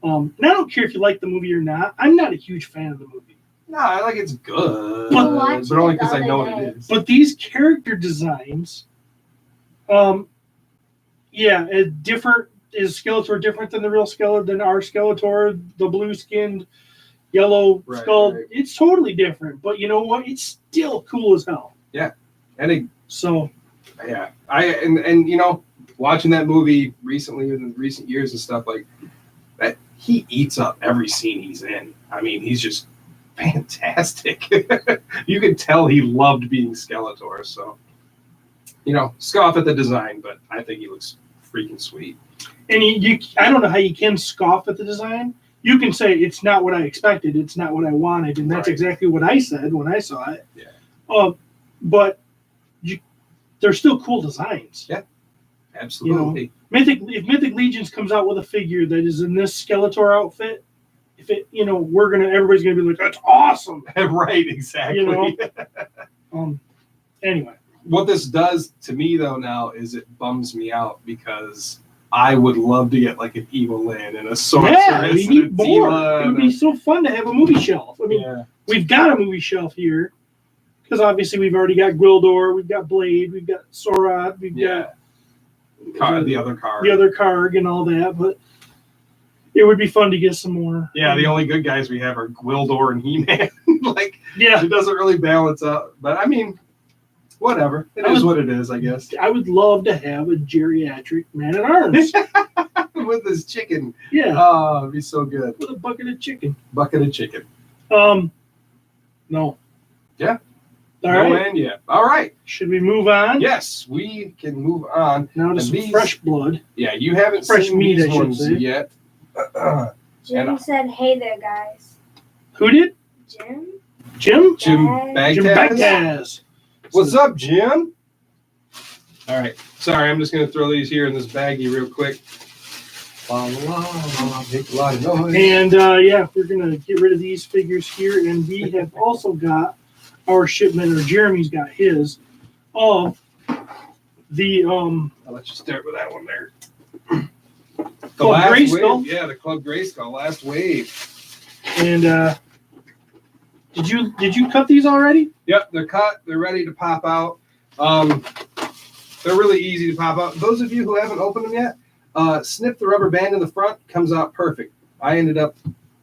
and I don't care if you like the movie or not. I'm not a huge fan of the movie. No, I like it's good, But only because I know what it is. But these character designs, is Skeletor different than the real Skeletor, than our Skeletor, the blue-skinned, yellow skull? Right. It's totally different, but you know what? It's still cool as hell. Yeah, watching that movie recently in recent years and stuff like that, he eats up every scene he's in. I mean, he's just fantastic. You can tell he loved being Skeletor. So, scoff at the design, but I think he looks freaking sweet. And I don't know how you can scoff at the design. You can say it's not what I expected, it's not what I wanted, and that's exactly what I said when I saw it. Yeah. But they're still cool designs. Yeah, absolutely. If Mythic Legions comes out with a figure that is in this Skeletor outfit, everybody's gonna be like, that's awesome. Right, exactly. Anyway. What this does to me though now is it bums me out because I would love to get like an Evelyn and a Sorceress. Yeah, we need more. It would be so fun to have a movie shelf. I mean, we've got a movie shelf here because obviously we've already got Gwildor, we've got Blade, we've got Sorad, we've got the other Karg and all that. But it would be fun to get some more. Yeah, the only good guys we have are Gwildor and He-Man. It doesn't really balance out. But I mean, whatever. It is what it is, I guess. I would love to have a geriatric Man-at-Arms. With his chicken. Yeah. Oh, it'd be so good. With a bucket of chicken. No. Yeah. All right. And yeah. All right. Should we move on? Yes, we can move on. Now to some fresh blood. Yeah, you haven't fresh seen meat, these I should ones say. Yet. Jim said, "Hey there, guys." Who did? Jim Bagtaz. What's up, Jim? All right. Sorry, I'm just going to throw these here in this baggie real quick. Make a lot of noise. And we're going to get rid of these figures here. And we have also got our shipment, or Jeremy's got his, of the... I'll let you start with that one there. The Club last Grayskull. wave. Yeah, the Club Grayskull, last wave. And did you cut these already? Yep, they're cut. They're ready to pop out. They're really easy to pop out. Those of you who haven't opened them yet, snip the rubber band in the front. Comes out perfect. I ended up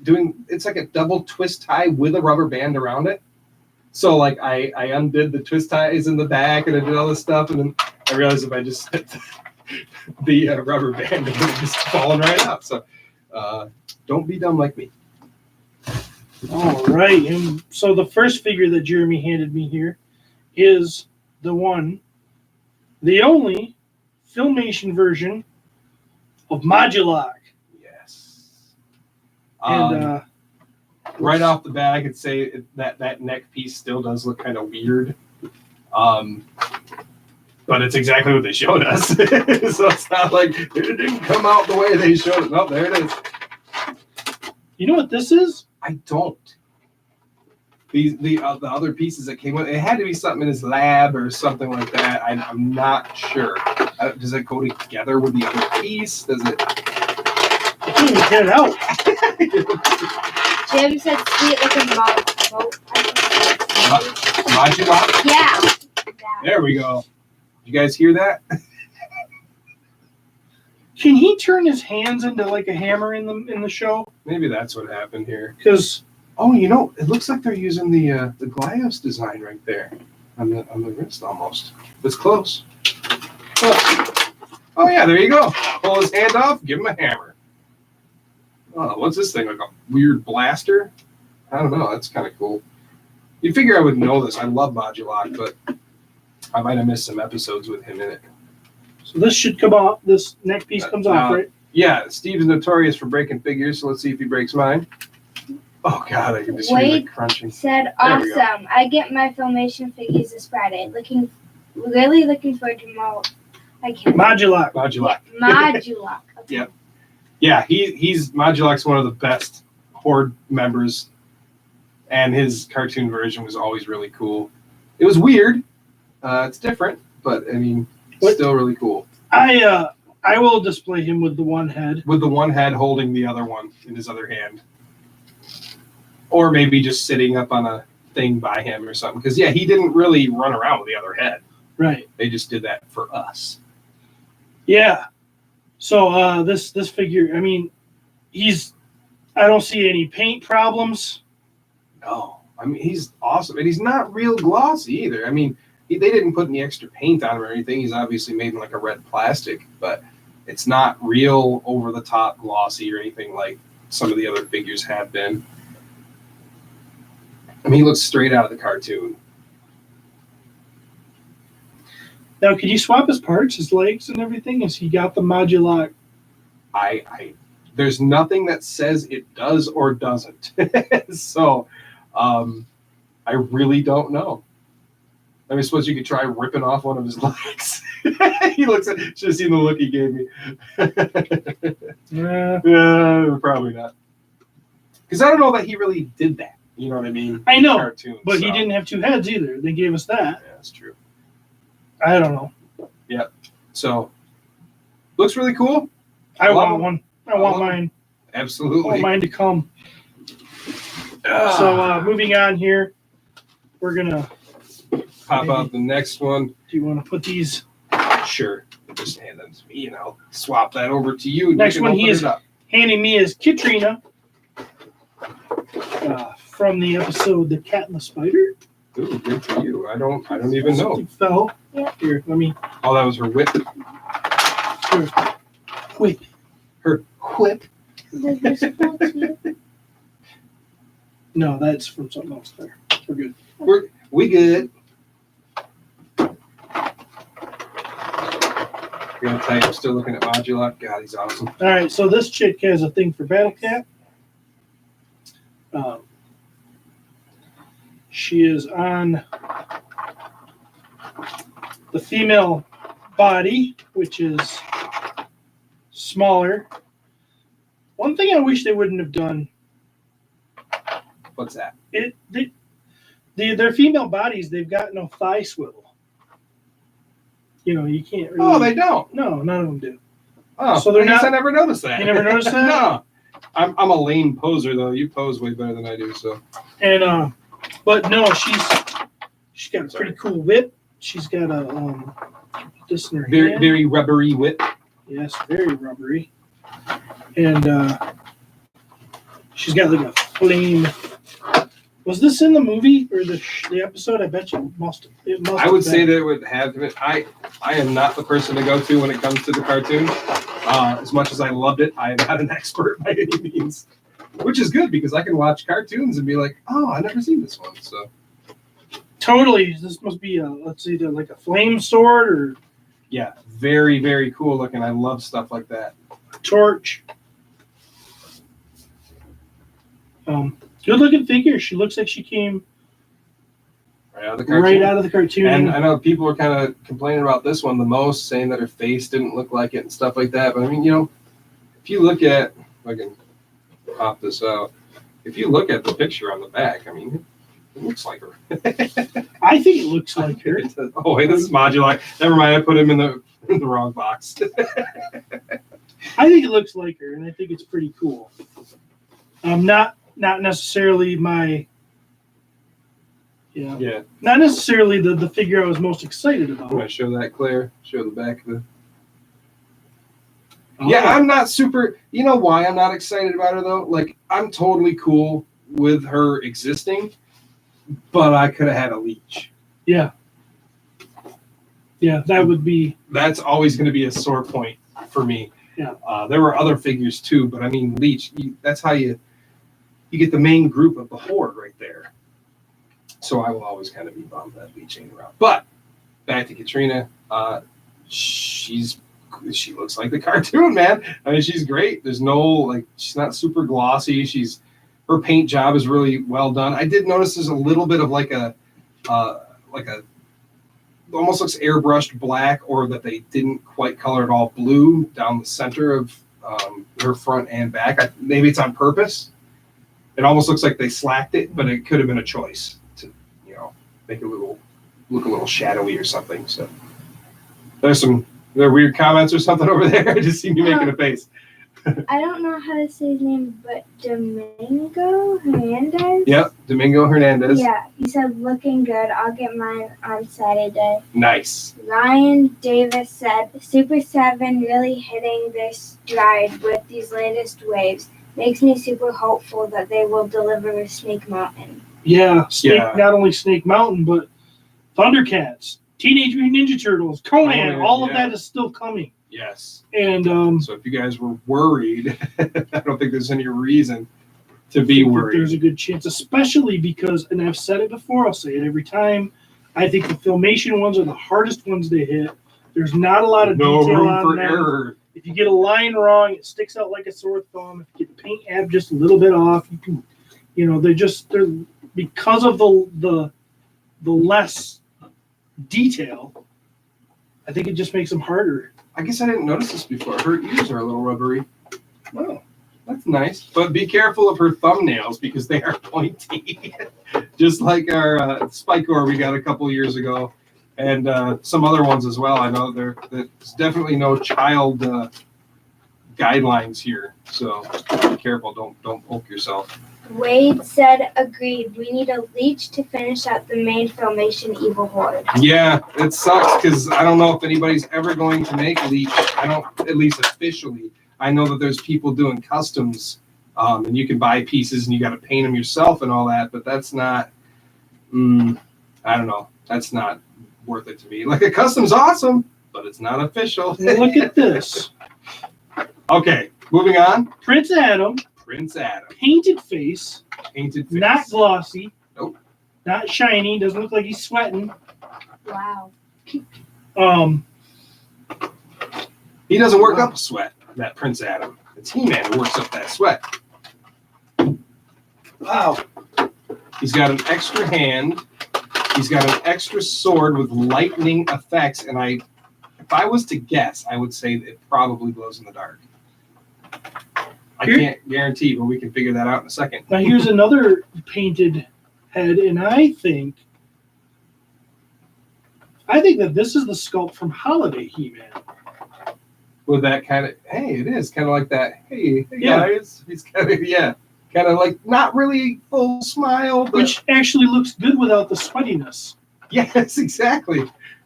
it's like a double twist tie with a rubber band around it. So like I undid the twist ties in the back and I did all this stuff, and then I realized if I just snipped the rubber band, it would have just fallen right out. So don't be dumb like me. All right, and so the first figure that Jeremy handed me here is the only Filmation version of Modulok. Yes. And right off the bat, I could say that neck piece still does look kind of weird. But it's exactly what they showed us. So it's not like it didn't come out the way they showed it. No, there it is. You know what this is? I don't. The other pieces that came with it had to be something in his lab or something like that. I'm not sure. Does it go together with the other piece? Does it? I can't even get it out. Jim said sweet looking Modulok? Yeah. There we go. Did you guys hear that? Can he turn his hands into like a hammer in the show? Maybe that's what happened here. Because it looks like they're using the Glyos design right there on the wrist almost. It's close. Oh yeah, there you go. Pull his hand off, give him a hammer. Oh, what's this thing? Like a weird blaster? I don't know. That's kind of cool. You'd figure I would know this. I love Modulok, but I might have missed some episodes with him in it. So this should come off. This neck piece comes off, right? Yeah, Steve's notorious for breaking figures, so let's see if he breaks mine. Oh God, I can just hear Wade the crunching. said, There we go. awesome. I get my Filmation figures this Friday. Really looking forward to more. I can't. Modulac. Modulac. Modulac. Okay. Yep. Yeah, he's Modulac's one of the best Horde members, and his cartoon version was always really cool. It was weird. It's different, but I mean, still really cool. I will display him with the one head. With the one head holding the other one in his other hand. Or maybe just sitting up on a thing by him or something. Because, yeah, he didn't really run around with the other head. Right. They just did that for us. Yeah. So this figure, I mean, I don't see any paint problems. No. I mean, he's awesome. And he's not real glossy either. I mean, they didn't put any extra paint on him or anything. He's obviously made in like a red plastic. But it's not real over-the-top glossy or anything like some of the other figures have been. I mean, he looks straight out of the cartoon. Now, can you swap his parts, his legs and everything? Has he got the Modulac? There's nothing that says it does or doesn't. So, I really don't know. I suppose you could try ripping off one of his legs. He looks at, should have seen the look he gave me. Yeah. Probably not. Because I don't know that he really did that. You know what I mean? I know, Cartoon, but so. he didn't have two heads either. They gave us that. Yeah, that's true. I don't know. Yep. So, looks really cool. I want one. I want love mine. Absolutely. I want mine to come. So, moving on here, we're going to pop out the next one. Do you want to put these? Sure. Just hand them to me and I'll swap that over to you. Next you one open he is it up. handing me is Katrina from the episode The Cat and the Spider. Ooh, good for you. I don't even know. Something fell. Yeah. Here, let me. Oh, that was her whip. Here. Wait. Her whip. Does this fall to you? No, that's from something else there. We're good. We good. I'm gonna tell you, I'm still looking at Modulac. God, he's awesome. All right, so this chick has a thing for Battle Cat. She is on the female body, which is smaller. One thing I wish they wouldn't have done. What's that? Their female bodies, they've got no thigh swivel. You know, you can't really. Oh, they don't. No, none of them do. Oh, So they're I guess not- I never noticed that. You never noticed that? No. I'm a lame poser though. You pose way better than I do. So. And but no, she's got a pretty cool whip. She's got a this in her Very hand. very rubbery whip. Yes, very rubbery. And she's got like a flame. Was this in the movie or the episode? I bet you must have. It must. I would have say been. that it would have been. I am not the person to go to when it comes to the cartoon. As much as I loved it, I am not an expert by any means. Which is good because I can watch cartoons and be like, oh, I've never seen this one. So Totally. This must be let's see, like a flame sword or yeah, very, very cool looking. I love stuff like that. a torch. Good looking figure. She looks like she came Right out of the cartoon. right out of the cartoon. And I know people were kind of complaining about this one the most, saying that her face didn't look like it and stuff like that. But I mean, you know, if you look at, if I can pop this out, if you look at the picture on the back, I mean, it looks like her. I think it looks like her. Oh, wait, this is Modulac. Never mind, I put him in the wrong box. I think it looks like her, and I think it's pretty cool. Not necessarily my, Yeah, not necessarily the figure I was most excited I'm going about. to show that clear. Show the back of the. Yeah, I'm not super. You know why I'm not excited about her though? Like, I'm totally cool with her existing, but I could have had a leech. Yeah, that would be. That's always going to be a sore point for me. Yeah. There were other figures too, but I mean, leech. That's how you get the main group of the horde right there. So I will always kind of be bummed that leech ain't around. But back to Katrina. she looks like the cartoon, man. I mean, she's great. There's no, like, she's not super glossy. Her paint job is really well done. I did notice there's a little bit of like a almost looks airbrushed black, or that they didn't quite color it all blue down the center of her front and back. Maybe it's on purpose. It almost looks like they slacked it, but it could have been a choice to, make it look a little shadowy or something. So there weird comments or something over there. I just see you making a face. I don't know how to say his name, but Domingo Hernandez? Yep, Domingo Hernandez. Yeah, he said, looking good. I'll get mine on Saturday. Nice. Ryan Davis said, Super 7 really hitting their stride with these latest waves. Makes me super hopeful that they will deliver with Snake Mountain. Yeah, not only Snake Mountain, but Thundercats, Teenage Mutant Ninja Turtles, Conan, all of that is still coming. Yes. And so if you guys were worried, I don't think there's any reason to be worried. There's a good chance, especially because, and I've said it before, I'll say it every time, I think the Filmation ones are the hardest ones to hit. There's not a lot of detail room on for them. error. If you get a line wrong, it sticks out like a sore thumb. If you get the paint ab just a little bit off, you can, they're because of the less detail. I think it just makes them harder. I guess I didn't notice this before. Her ears are a little rubbery. Oh, that's nice. But be careful of her thumbnails because they are pointy, just like our Spike Ore we got a couple years ago, and some other ones as well. I know there's definitely no child guidelines here, so be careful. Don't poke yourself. Wade said, agreed. We need a leech to finish out the main Filmation Evil Horde. Yeah, it sucks because I don't know if anybody's ever going to make Leech. I don't, at least officially. I know that there's people doing customs, and you can buy pieces and you got to paint them yourself and all that, but that's not, I don't know. That's not worth it to me. Like, a custom's awesome, but it's not official. look at this. Okay, moving on. Prince Adam. Painted face. Not glossy. Nope. Not shiny. Doesn't look like he's sweating. Wow. He doesn't work up a sweat, that Prince Adam. It's He-Man who works up that sweat. Wow. He's got an extra hand. He's got an extra sword with lightning effects, and if I was to guess, I would say it probably glows in the dark. I can't guarantee, but we can figure that out in a second. Now here's another painted head, and I think that this is the sculpt from Holiday He-Man. With that kind of, hey, it is kind of like that. Hey Yeah. guys, he's kind of like not really full smile, but Which actually looks good without the sweatiness. yes, exactly.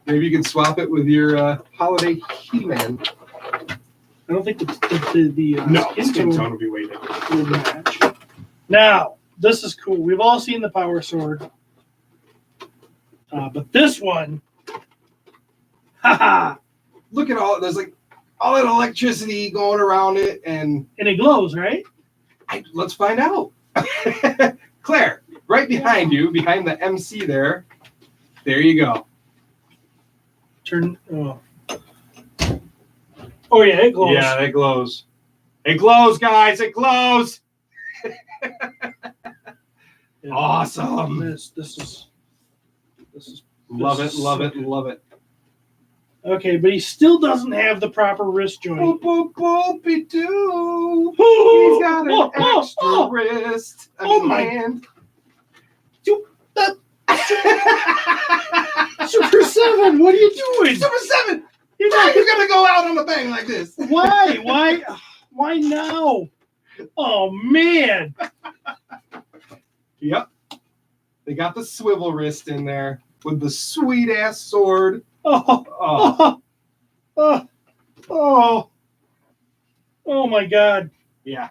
Maybe you can swap it with your Holiday He-Man. I don't think the skin tone will be way different. will match. Now, this is cool. We've all seen the Power Sword. But this one, haha, Look at there's like all that electricity going around it, and it glows, right? let's find out. Claire, right behind you, behind the MC there. There you go. Oh yeah, it glows. Yeah, it glows. It glows, guys. It glows. Yeah. Awesome. This is Love this it, is love so it, good. love it. Okay, but he still doesn't have the proper wrist joint. Boop, boop, boopy doo. He's got an extra wrist. Hand. Super 7, what are you doing? Super 7! You're gonna go out on a bang like this. Why? Why now? Oh man. Yep. They got the swivel wrist in there with the sweet ass sword. Oh my God. Yeah.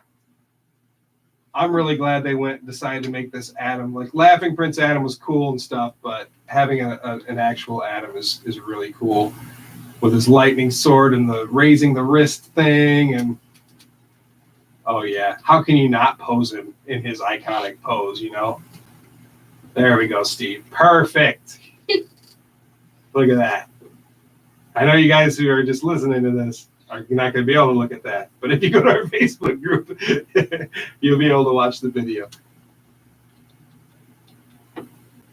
I'm really glad they decided to make this Adam. Like, Laughing Prince Adam was cool and stuff, but having an actual Adam is really cool. With his lightning sword and the raising the wrist thing, and oh yeah, how can you not pose him in his iconic pose, There we go, Steve. Perfect. Look at that. I know you guys who are just listening to this are not going to be able to look at that. But if you go to our Facebook group, you'll be able to watch the video.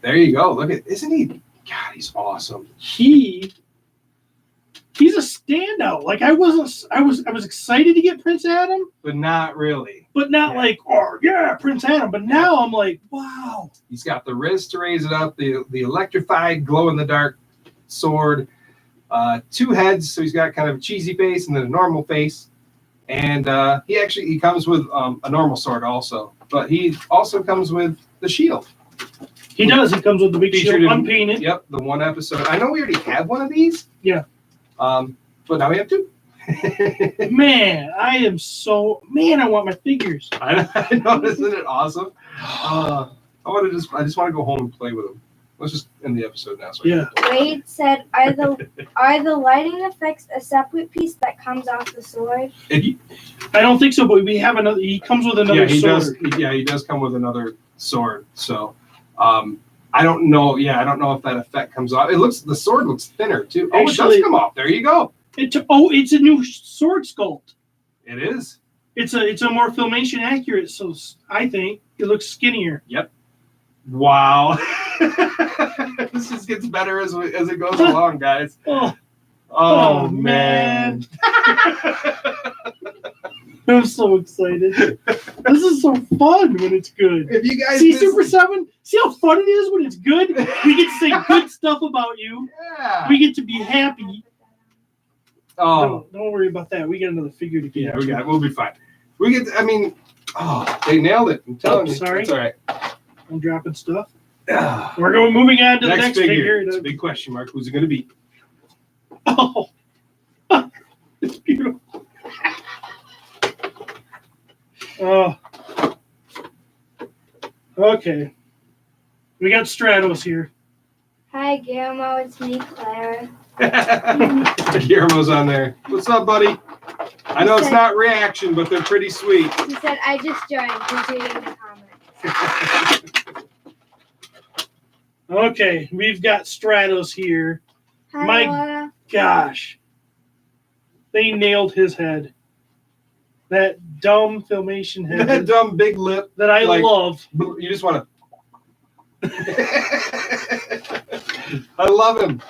There you go. Look at, isn't he? God, he's awesome. He's a standout. Like I was excited to get Prince Adam, But not really. but not like, oh yeah, Prince Adam. But now I'm like, wow. He's got the wrist to raise it up, the electrified glow-in-the-dark sword, 2 heads, so he's got kind of a cheesy face and then a normal face. And he comes with a normal sword also. But he also comes with the shield. He does. He comes with the big shield, unpainted. Yep, the one episode. I know we already have one of these. Yeah. But now we have 2. Man, I want my figures. I know, isn't it awesome? I just want to go home and play with them. Let's just end the episode now. So Yeah. Wade said, "Are the lighting effects a separate piece that comes off the sword?" I don't think so, but we have another. He comes with another sword. He does come with another sword. So, I don't know. Yeah, I don't know if that effect comes off. The sword looks thinner too. Oh, Actually, it does come off. There you go. It's a new sword sculpt. It is. It's a more filmation accurate. So I think it looks skinnier. Yep. Wow. This just gets better as it goes along, guys. Oh man. I'm so excited. This is so fun when it's good. If you guys see Super 7, see how fun it is when it's good? We get to say good stuff about you. Yeah. We get to be happy. Oh, don't worry about that. We got another figure to get. Yeah, we'll be fine. They nailed it. I'm telling you. Sorry. It's all right. I'm dropping stuff. We're moving on to the next figure. It's a big question mark. Who's it going to be? Oh, it's beautiful. Oh, okay. We got Stratos here. Hi, Guillermo. It's me, Claire. Guillermo's on there. What's up, buddy? I know it's not reaction, but they're pretty sweet. He said, "I just joined." He's reading the comments. Okay, we've got Stratos here. Hi, My Laura. gosh. They nailed his head. That dumb filmation head. That dumb big lip that I love. You just want to. I love him.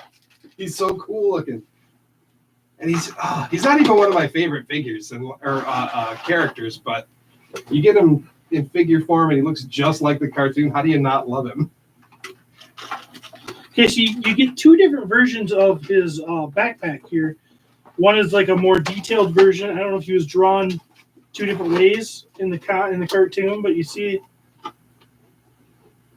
He's so cool looking. And he's not even one of my favorite figures or characters, but you get him in figure form and he looks just like the cartoon. How do you not love him? Okay, so you get 2 different versions of his backpack here. One is like a more detailed version. I don't know if he was drawn 2 different ways in the cartoon, but you see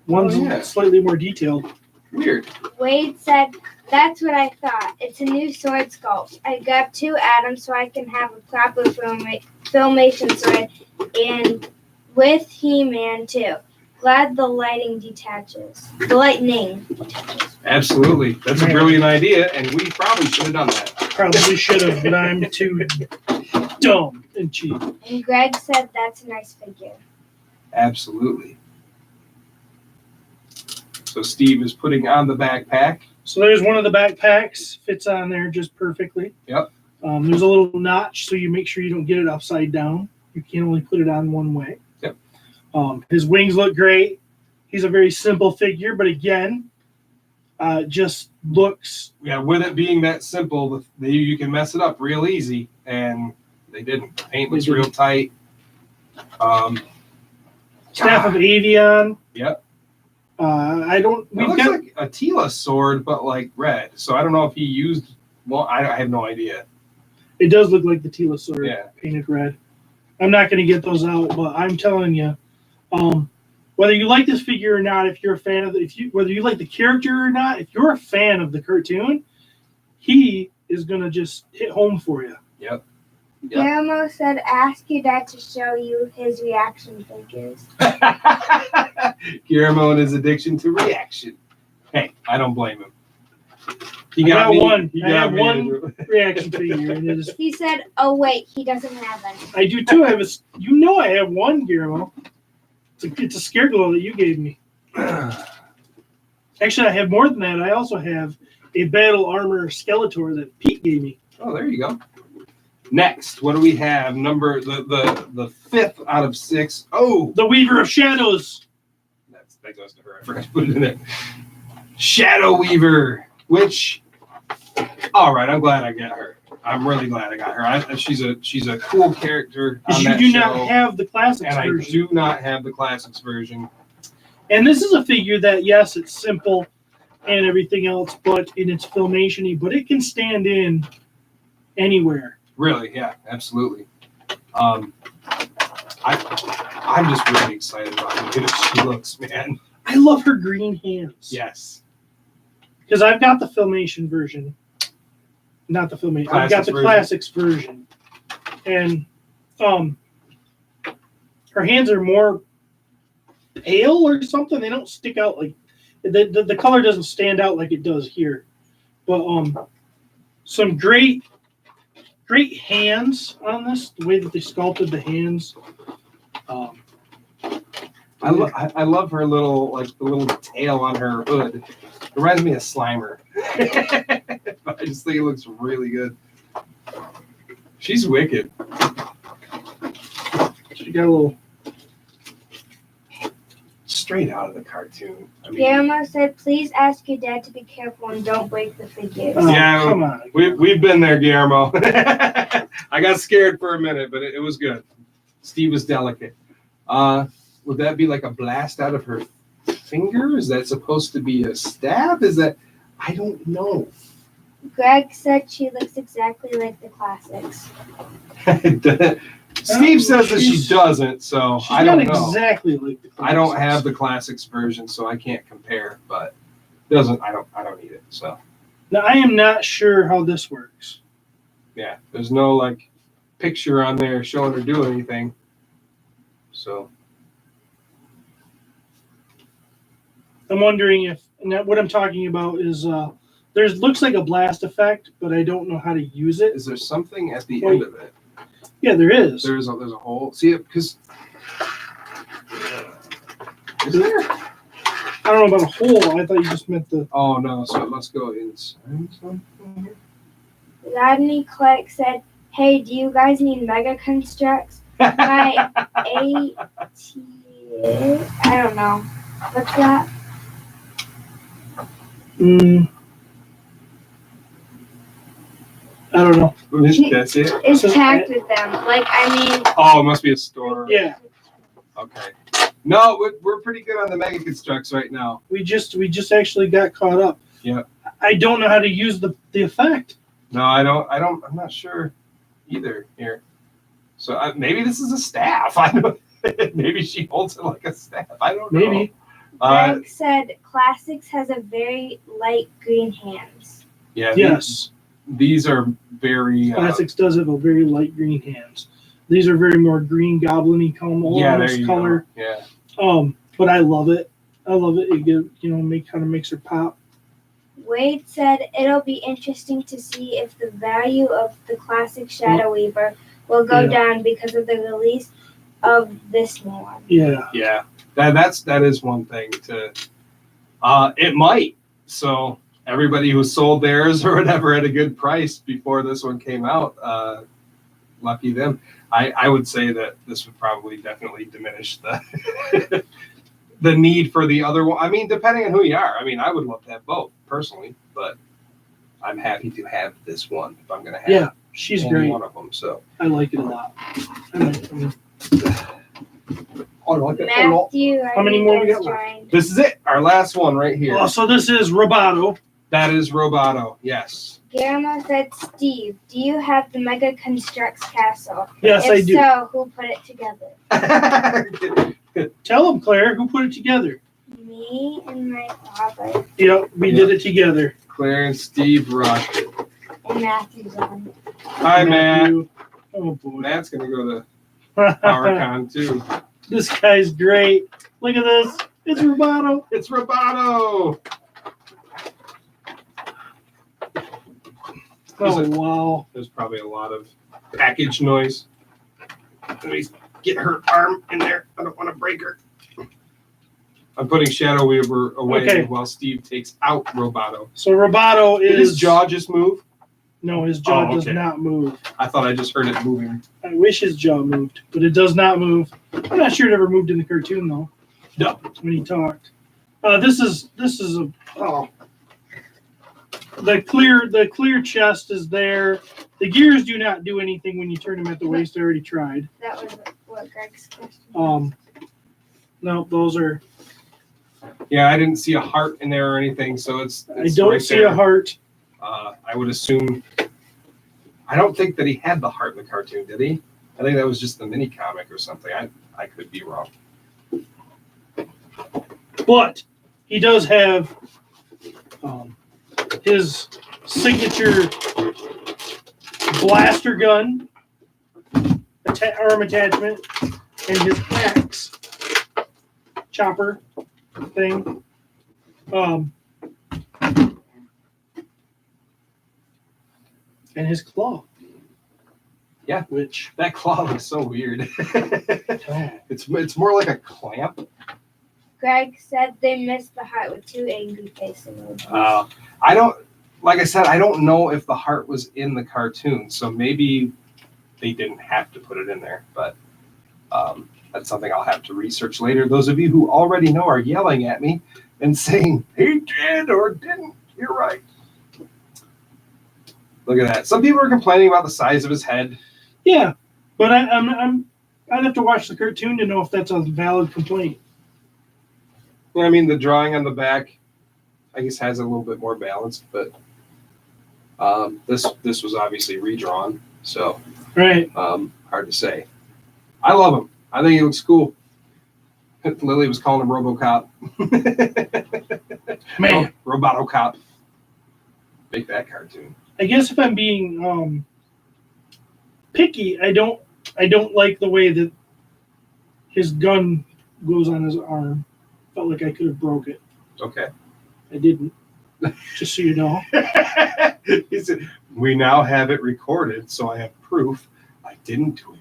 one's slightly more detailed. Weird. Wade said, "That's what I thought. It's a new sword sculpt. I grabbed 2 atoms so I can have a proper filmation sword, and with He-Man too. Glad the lightning detaches. Absolutely. That's a brilliant idea, and we probably should have done that. Probably should have, but I'm too dumb and cheap." And Greg said, "That's a nice figure." Absolutely. So Steve is putting on the backpack. So there's one of the backpacks. Fits on there just perfectly. Yep. There's a little notch, so you make sure you don't get it upside down. You can only put it on one way. Yep. His wings look great. He's a very simple figure, but again, just looks. Yeah, with it being that simple, you can mess it up real easy, and they didn't. The paint was real tight. Staff of Avion. Yep. It looks like a Tila sword, but like red. So I don't know if he used. Well, I have no idea. It does look like the Tila sword, yeah, painted red. I'm not going to get those out, but I'm telling you, whether you like this figure or not, if you're a fan of whether you like the character or not, if you're a fan of the cartoon, he is going to just hit home for you. Yep. Guillermo said, "Ask your dad to show you his reaction figures." Guillermo and his addiction to reaction. Hey, I don't blame him. I have one reaction figure. And it is, he said, "Oh wait, he doesn't have any." I do too. I have I have one, Guillermo. It's a scare glow that you gave me. Actually, I have more than that. I also have a battle armor Skeletor that Pete gave me. Oh, there you go. Next, what do we have? Number the fifth out of 6. Oh, The Weaver of Shadows. that goes to her. I forgot to put it in there. Shadow Weaver, which, all right, I'm glad I got her. I'm really glad I got her. She's a cool character on You that do show, not have the classics and version. I do not have the classics version. And this is a figure that, yes, it's simple and everything else, but in its filmation-y, but it can stand in anywhere. Really, yeah, absolutely. I'm just really excited about how good she looks, man. I love her green hands. Yes. Because I've got the filmation version. Not the filmation. I've got the classics version. And her hands are more pale or something. They don't stick out like the color doesn't stand out like it does here. But some great hands on this. The way that they sculpted the hands. I love her little the little tail on her hood. It reminds me of Slimer. I just think it looks really good. She's wicked. She got a little. Straight out of the cartoon. I mean, Guillermo said, please ask your dad to be careful and don't break the figures. Oh, Yeah, come on. we've been there, Guillermo. I got scared for a minute, but it was good. Steve was delicate. Would that be like a blast out of her finger? Is that supposed to be a stab? Is that? I don't know. Greg said she looks exactly like the classics. Steve says that she doesn't, so She's I don't not know. exactly like the classics. I don't have the classics version, so I can't compare. But I don't need it. So Now, I am not sure how this works. yeah, there's no picture on there showing her do anything. So I'm wondering if what I'm talking about is there's looks like a blast effect, but I don't know how to use it. is there something at the end of it? Yeah, there is. There's a hole. See it because is there? I don't know about a hole. I thought you just meant the. Oh no, so it must go inside something. Rodney Clark said, hey, do you guys need Mega Constructs? My I don't know. What's that? I don't know. That's it. It's So- tagged with them. Oh, it must be a store. Yeah, Okay. No, we're pretty good on the Mega Constructs right now. we just actually got caught up. Yeah. I don't know how to use the effect. No, I don't. I'm not sure either here. So maybe this is a staff. I don't. Maybe she holds it like a staff. I don't know. Maybe. Greg said Classics has a very light green hands. Yeah. Yes. These are very. Classics does have a very light green hands. These are very more green goblin-y Yeah, there you color. go. Yeah. But I love it. It kind of makes her pop. Wade said it'll be interesting to see if the value of the classic Shadow Weaver will go down because of the release of this new one. Yeah. Yeah. That is one thing to. It might. So everybody who sold theirs or whatever at a good price before this one came out, lucky them. I would say that this would probably definitely diminish the the need for the other one. I mean, depending on who you are. I mean, I would love to have both personally, but I'm happy to have this one if I'm going to have. Yeah, she's only great. one of them. So. I like it a lot. Matthew, How many more we got left? joined. This is it. Our last one right here. Oh, so this is Roboto. That is Roboto. Yes. Guillermo said, Steve, do you have the Mega Constructs castle? Yes, if I do. so, who put it together? Tell them, Claire, who put it together. Me and my father. Yep, we did it together. Claire and Steve rocked it. And Matthew's on. Hi, Matt. Matthew. Oh boy. Matt's gonna go to PowerCon too. This guy's great. Look at this. It's Roboto. It's Roboto. Oh wow. There's probably a lot of package noise. Let me get her arm in there. I don't want to break her. I'm putting Shadow Weaver away Okay. while Steve takes out Roboto. So Roboto Did is his jaw just move? No, his jaw Oh, does okay. not move. I thought I just heard it moving. I wish his jaw moved, but it does not move. I'm not sure it ever moved in the cartoon though. No. When he talked. This is the clear chest is there. The gears do not do anything when you turn them at the waist. I already tried. That was what Greg's question. No, those are. Yeah, I didn't see a heart in there or anything, so it's I don't right see there. a heart. I would assume. I don't think that he had the heart in the cartoon, did he? I think that was just the mini comic or something. I could be wrong. But he does have his signature blaster gun, arm attachment, and his axe chopper thing. And his claw. Yeah. Which That claw looks so weird. It's more like a clamp. Greg said they missed the heart with 2 angry face emojis. I don't, like I said, I don't know if the heart was in the cartoon, so maybe they didn't have to put it in there, but that's something I'll have to research later. Those of you who already know are yelling at me and saying, he did or didn't. You're right. Look at that. Some people are complaining about the size of his head. Yeah, but I'd have to watch the cartoon to know if that's a valid complaint. I mean, the drawing on the back, I guess, has a little bit more balance, but this was obviously redrawn, so Right. hard to say. I love him. I think he looks cool. Lily was calling him RoboCop. Man, Robotocop. Big bad cartoon. I guess if I'm being picky, I don't like the way that his gun goes on his arm. Felt like I could have broke it. Okay. I didn't. Just so you know. He said, we now have it recorded, so I have proof I didn't do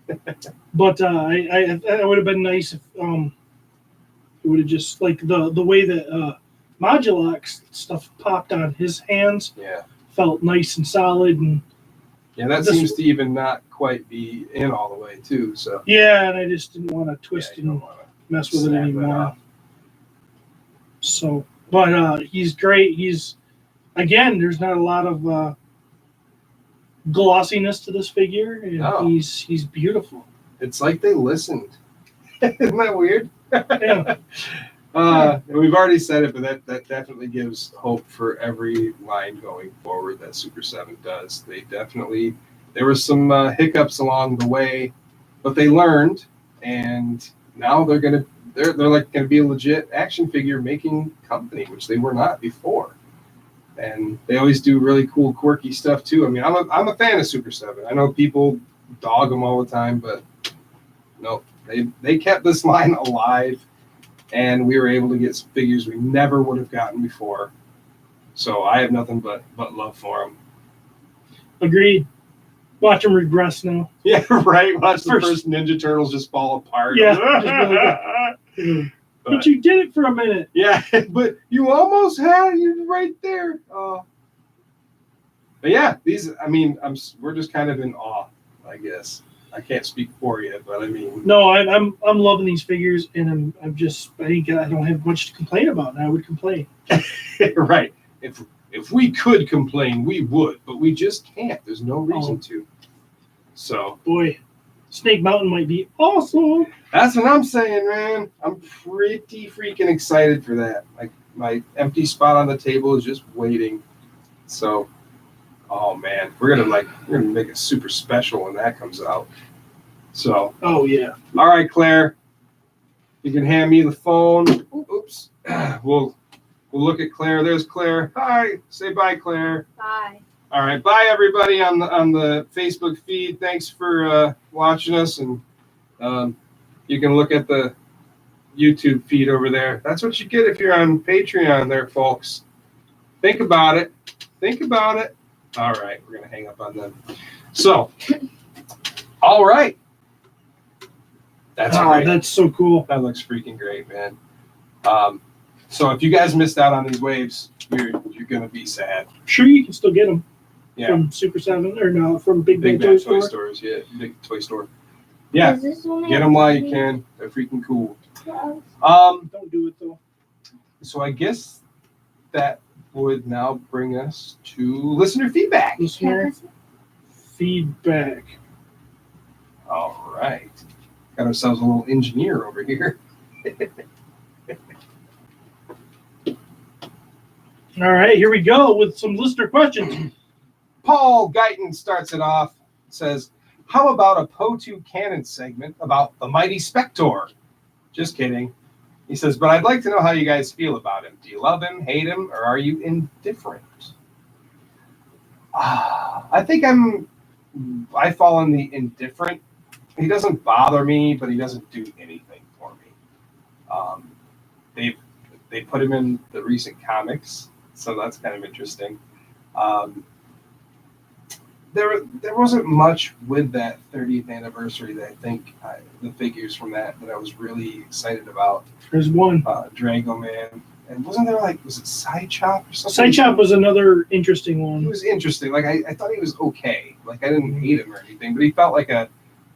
it. But I would have been nice if it would have just like the way that Modulok stuff popped on his hands. Yeah. Felt nice and solid, and Yeah, that This- seems to even not quite be in all the way, too, so. yeah, and I just didn't want to twist you don't and want to mess with it snap that anymore. off. So, but he's great. He's again, there's not a lot of glossiness to this figure, and No. he's beautiful. It's like they listened. Isn't that weird? Yeah. And we've already said it, but that definitely gives hope for every line going forward that Super 7 does. There were some hiccups along the way, but they learned, and now they're like gonna be a legit action figure making company, which they were not before. And they always do really cool, quirky stuff too. I mean, I'm a fan of Super 7. I know people dog them all the time, but no, they kept this line alive. And we were able to get some figures we never would have gotten before. So I have nothing but love for them. Agreed. Watch him regress now. Yeah, right. Watch the First- first Ninja Turtles just fall apart. Yeah, just really But you did it for a minute. Yeah, but you almost had you right there. But yeah, these. I mean, we're just kind of in awe, I guess. I can't speak for you, but I mean. No, I'm loving these figures, and I think I don't have much to complain about. And I would complain. Right. If we could complain, we would, but we just can't. There's no reason to. So Boy, Snake Mountain might be awesome. that's what I'm saying, man. I'm pretty freaking excited for that. Like my empty spot on the table is just waiting. So, oh man, we're gonna make it super special when that comes out. So, Oh yeah. all right, Claire, you can hand me the phone. Oops. We'll look at Claire. There's Claire. Hi. Say bye, Claire. Bye. All right, bye everybody on the Facebook feed. Thanks for watching us, and you can look at the YouTube feed over there. That's what you get if you're on Patreon, there, folks. Think about it. Think about it. All right, we're gonna hang up on them. So, all right, that's great. That's so cool. That looks freaking great, man. So if you guys missed out on these waves, you're gonna be sad. Sure, you can still get them Yeah, from Super 7 or no, from Big Big Bad Bad Toy Store. Stores. Yeah, big toy store. Yeah, Does this only get have them while you TV? can. They're freaking cool. Well, Don't do it though. So I guess that would now bring us to listener feedback. Listener feedback. All right. Got ourselves a little engineer over here. All right, here we go with some listener questions. Paul Guyton starts it off. Says, how about a Po2 Canon segment about the mighty Spector? Just kidding. He says, but I'd like to know how you guys feel about him. Do you love him, hate him, or are you indifferent? I think I fall in the indifferent. He doesn't bother me, but he doesn't do anything for me. They put him in the recent comics, so that's kind of interesting. There wasn't much with that 30th anniversary that I think the figures from that I was really excited about. There's one. Drago Man. And wasn't there was it Sidechop or something? Sidechop was another interesting He one. was interesting. Like I thought he was okay. Like I didn't hate him or anything, but he felt like a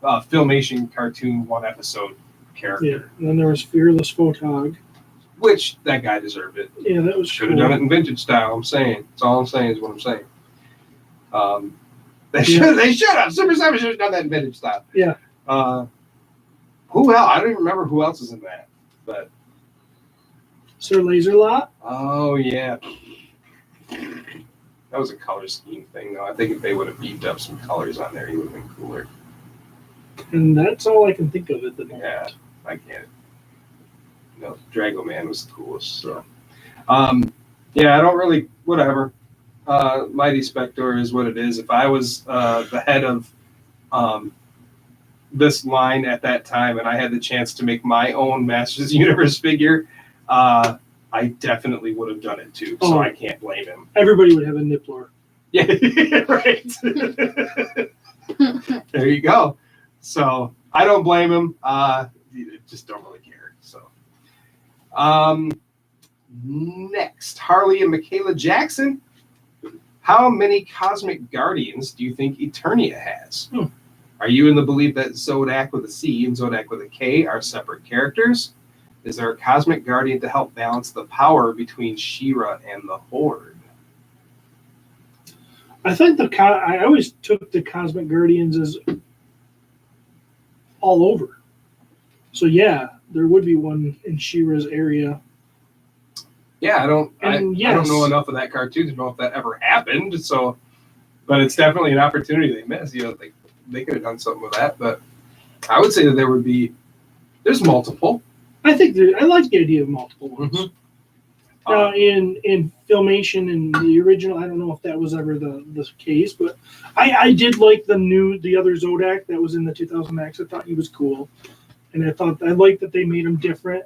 Filmation cartoon one episode character. Yeah, and then there was Fearless Photog. Which that guy deserved it. Yeah, that was Should have done it in vintage style. I'm saying. That's all I'm saying is what I'm saying. They should have. Super 7 should have done that in vintage style. Yeah. Who else? I don't even remember who else is in that. But Sir Laserlot. oh yeah. That was a color scheme thing though. I think if they would have beefed up some colors on there, he would have been cooler. And that's all I can think of at the moment. Yeah, I can't. No, Drago Man was the coolest. So, yeah, I don't really. Whatever. Mighty Spector is what it is. If I was the head of this line at that time, and I had the chance to make my own Masters of the Universe figure, I definitely would have done it too. So I can't blame him. Everybody would have a Nippler. Yeah, right. There you go. So I don't blame him. Just don't really care. So next, Harley and Michaela Jackson. How many cosmic guardians do you think Eternia has? Are you in the belief that Zodak with a C and Zodak with a K are separate characters? Is there a cosmic guardian to help balance the power between She-Ra and the Horde? I think I always took the Cosmic Guardians as all over. So yeah, there would be one in She-Ra's area. Yeah, I don't yes. know enough of that cartoon to know if that ever happened. So, but it's definitely an opportunity they missed. You know, they could have done something with that. But I would say that there's multiple. I think I like the idea of multiple ones. Mm-hmm. In Filmation and the original, I don't know if that was ever the case, but I did like the other Zodak that was in the 2000 X. I thought he was cool, and I liked that they made him different.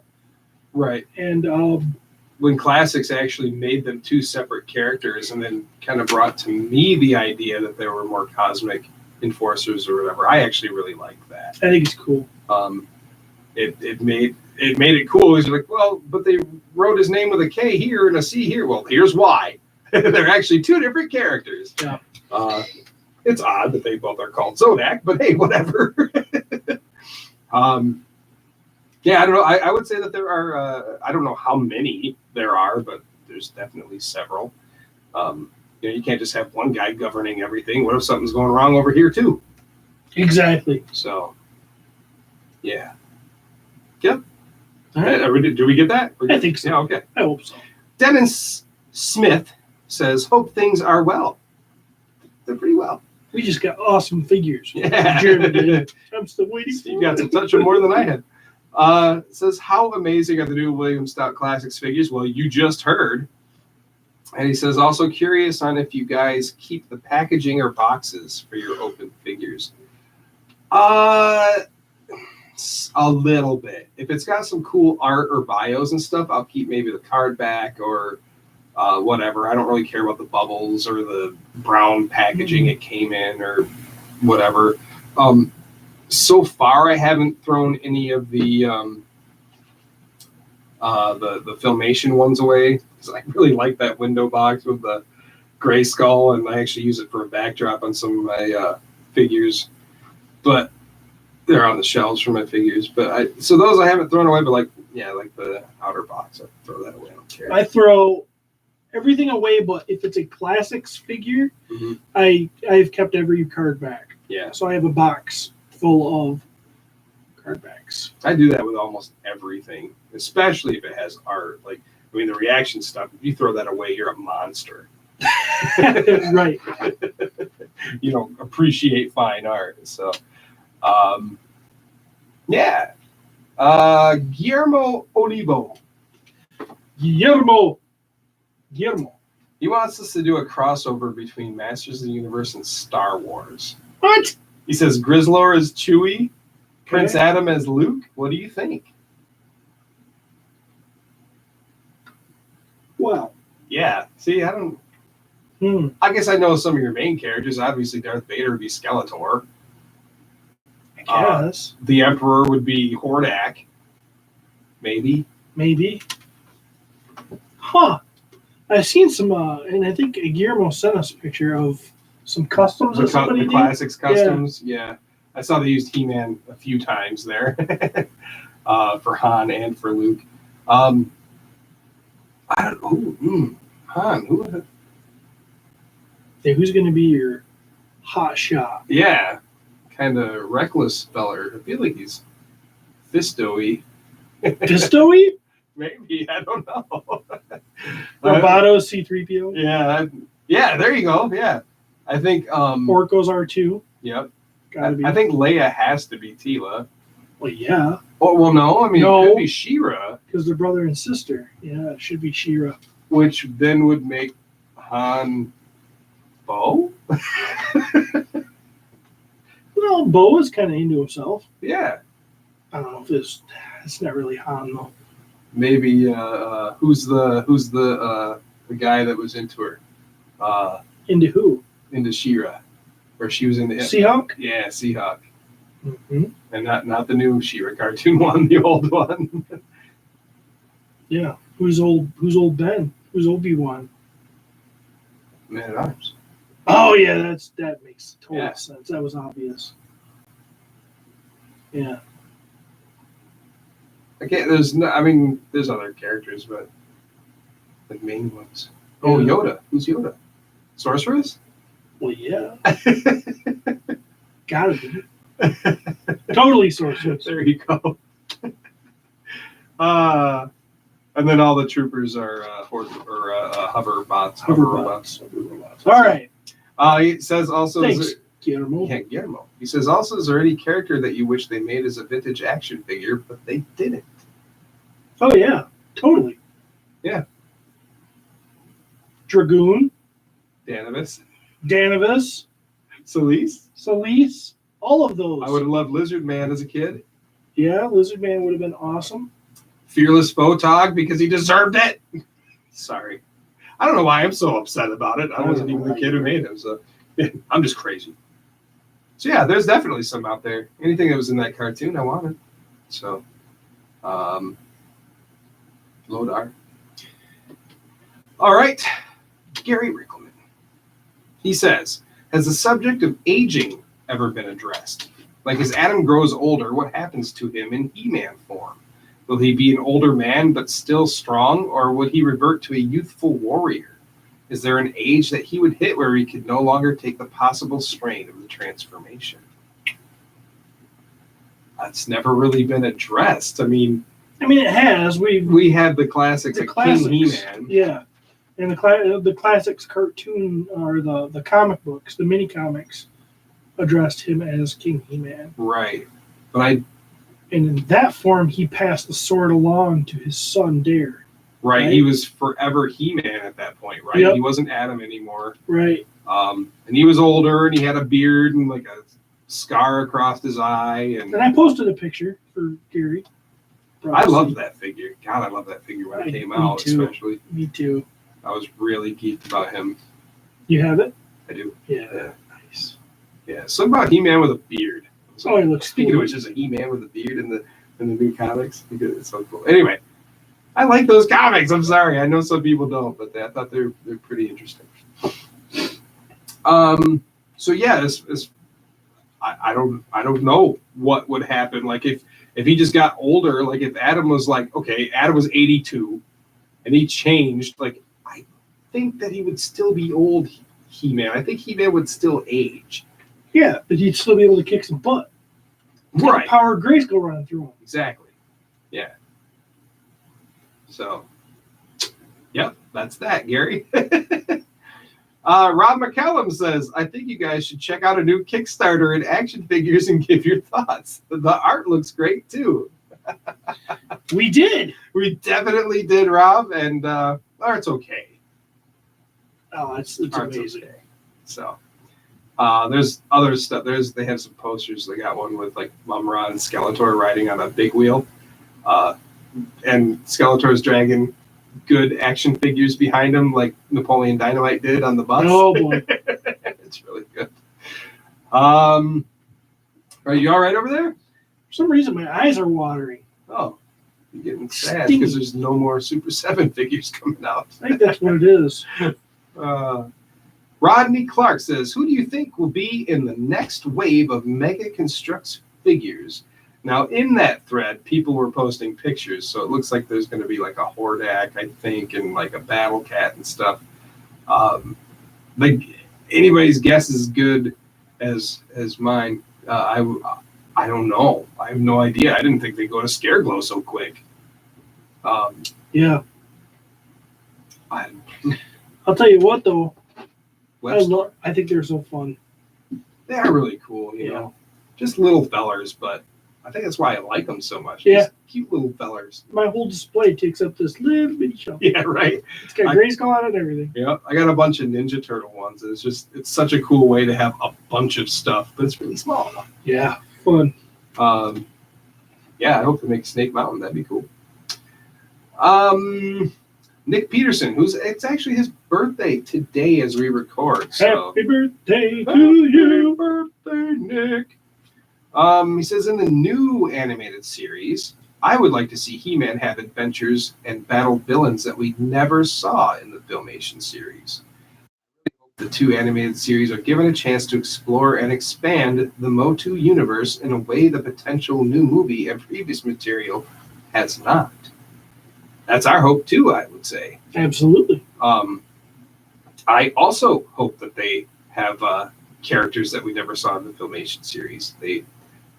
Right. And when Classics actually made them two separate characters, and then kind of brought to me the idea that there were more cosmic enforcers or whatever, I actually really liked that. I think it's cool. It made it cool. He's like, well, but they wrote his name with a K here and a C here. Well, here's why. They're actually two different characters. Yeah. It's odd that they both are called Zodak, but hey, whatever. Yeah, I don't know. I would say that there are. I don't know how many there are, but there's definitely several. You can't just have one guy governing everything. What if something's going wrong over here too? Exactly. So, yeah. Yep. All right. Do we get that? I think so. Yeah, okay. I hope so. Dennis Smith says, hope things are well. They're pretty well. We just got awesome figures. Yeah. Jeremy did. I'm still waiting for You got to touch them more than I had. Says, how amazing are the new William Stout Classics figures? Well, you just heard. And he says, also curious on if you guys keep the packaging or boxes for your open figures. A little bit. If it's got some cool art or bios and stuff, I'll keep maybe the card back or whatever. I don't really care about the bubbles or the brown packaging it came in or whatever. So far, I haven't thrown any of the the Filmation ones away because I really like that window box with the gray skull, and I actually use it for a backdrop on some of my figures. But they're on the shelves for my figures. But so those I haven't thrown away. But like the outer box, I throw that away. I don't care. I throw everything away, but if it's a classics figure, Mhm. I've kept every card back. Yeah, So I have a box full of card backs. I do that with almost everything, especially if it has art. Like, I mean, the reaction stuff. If you throw that away, you're a monster. Right. You don't appreciate fine art. So, yeah. Guillermo Olivo. Guillermo. He wants us to do a crossover between Masters of the Universe and Star Wars. What? He says Grizzlor is Chewie, Prince Okay. Adam as Luke. What do you think? Wow. Yeah. See, I don't. I guess I know some of your main characters. Obviously, Darth Vader would be Skeletor. I guess. The Emperor would be Hordak. Maybe. Maybe. Huh. I've seen some, and I think Guillermo sent us a picture of some customs that somebody The did. classics customs. Yeah. I saw they used He-Man a few times there for Han and for Luke. I don't know. Han. Who? Yeah, who's going to be your hot shot? Yeah. Kind of reckless feller. I feel like he's Fisto-y. Pistoy? Maybe. I don't know. Roboto C3PO? Yeah, there you go. Yeah. I think Orcos R2? Yep. Gotta be. I think Leia has to be Tila. Well, yeah, Oh well no, I mean No. it could be She-Ra, because they're brother and sister. Yeah, it should be She-Ra. which then would make Han Bo? Well, Bo is kind of into himself. Yeah. I don't know if it's not really Han though. Maybe who's the guy that was into her? Into who? Into She-Ra. Or she was into Seahawk? Yeah, Seahawk. Mm-hmm. And not the new She-Ra cartoon one, the old one. Yeah. Who's old Ben? Who's Obi-Wan? Man at Arms. Oh yeah, that makes total Yeah. sense. That was obvious. Yeah. There's other characters, but the main ones. Oh, Yeah. Yoda. Who's Yoda? Sorceress? Well, yeah. Gotta be. Totally sorceress. There you go. And then all the troopers are hover bots, hover robots. All right. He says also, Thanks, Guillermo. Guillermo. He says also, is there any character that you wish they made as a vintage action figure, but they didn't? Oh yeah, totally. Yeah. Dragoon, Danavis, Danavis, Solis. all of those. I would have loved Lizard Man as a kid. Yeah, Lizard Man would have been awesome. Fearless Photog because he deserved it. Sorry. I don't know why I'm so upset about it. I wasn't even the kid who made him, so I'm just crazy. So yeah, there's definitely some out there. Anything that was in that cartoon, I wanted. So, Lodar. All right, Gary Rickelman. He says, has the subject of aging ever been addressed? Like, as Adam grows older, what happens to him in He-Man form? Will he be an older man but still strong, or would he revert to a youthful warrior? Is there an age that he would hit where he could no longer take the possible strain of the transformation? That's never really been addressed. I mean, it has. we had the classics The like classics. King He-Man. Yeah, and the classics cartoon or the comic books, the mini comics, addressed him as King He-Man. Right. But And in that form, he passed the sword along to his son Dare. Right, he was forever He-Man at that point, right? Yep. He wasn't Adam anymore. Right. And he was older, and he had a beard and like a scar across his eye. And I posted a picture for Gary. I loved that figure. God, I love that figure when it came Me out, too. especially. Me too. I was really geeked about him. You have it? I do. Yeah. Nice. Yeah, something about He-Man with a beard. Oh, he looks Speaking cool. of which, there's a He-Man with a beard in the new comics. It's so cool. Anyway, I like those comics. I'm sorry. I know some people don't, but I thought they're pretty interesting. So yeah, I don't know what would happen. Like if he just got older, like if Adam was like, okay, Adam was 82 and he changed, like I think that he would still be old He-Man. I think He-Man would still age. Yeah, but you'd still be able to kick some butt. Right. Power of Grace go running through him. Exactly. Yeah. So, yep, that's that, Gary. Rob McCallum says, I think you guys should check out a new Kickstarter in action figures and give your thoughts. The art looks great, too. We did. We definitely did, Rob, and art's okay. Oh, it's Art's amazing. okay. So, there's other stuff. They have some posters. They got one with, like, Mumra and Skeletor riding on a big wheel. And Skeletor's dragging good action figures behind him, like Napoleon Dynamite did on the bus. Oh boy, it's really good. Are you all right over there? for some reason my eyes are watering. Oh, you're getting sad because there's no more Super 7 figures coming out. I think that's what it is. Rodney Clark says, who do you think will be in the next wave of Mega Construx figures? Now, in that thread, people were posting pictures, so it looks like there's going to be like a Hordak, I think, and like a Battle Cat and stuff. Like anybody's guess is good as mine. I don't know. I have no idea. I didn't think they'd go to Scareglow so quick. Yeah. I'll tell you what, though. Webster, I think they're so fun. they're really cool, you know. Just little fellers, but I think that's why I like them so much. Yeah. Just cute little fellers. My whole display takes up this little bitty shelf. Yeah, right. It's got Grayskull on it and everything. Yeah, I got a bunch of Ninja Turtle ones. It's such a cool way to have a bunch of stuff, but it's really small. Yeah, fun. Yeah, I hope to make Snake Mountain. That'd be cool. Nick Peterson, it's actually his birthday today as we record. So. Happy birthday to you. Birthday, Nick. He says in the new animated series, I would like to see He-Man have adventures and battle villains that we never saw in the Filmation series. The two animated series are given a chance to explore and expand the Motu universe in a way the potential new movie and previous material has not. That's our hope too, I would say. Absolutely. I also hope that they have characters that we never saw in the Filmation series. They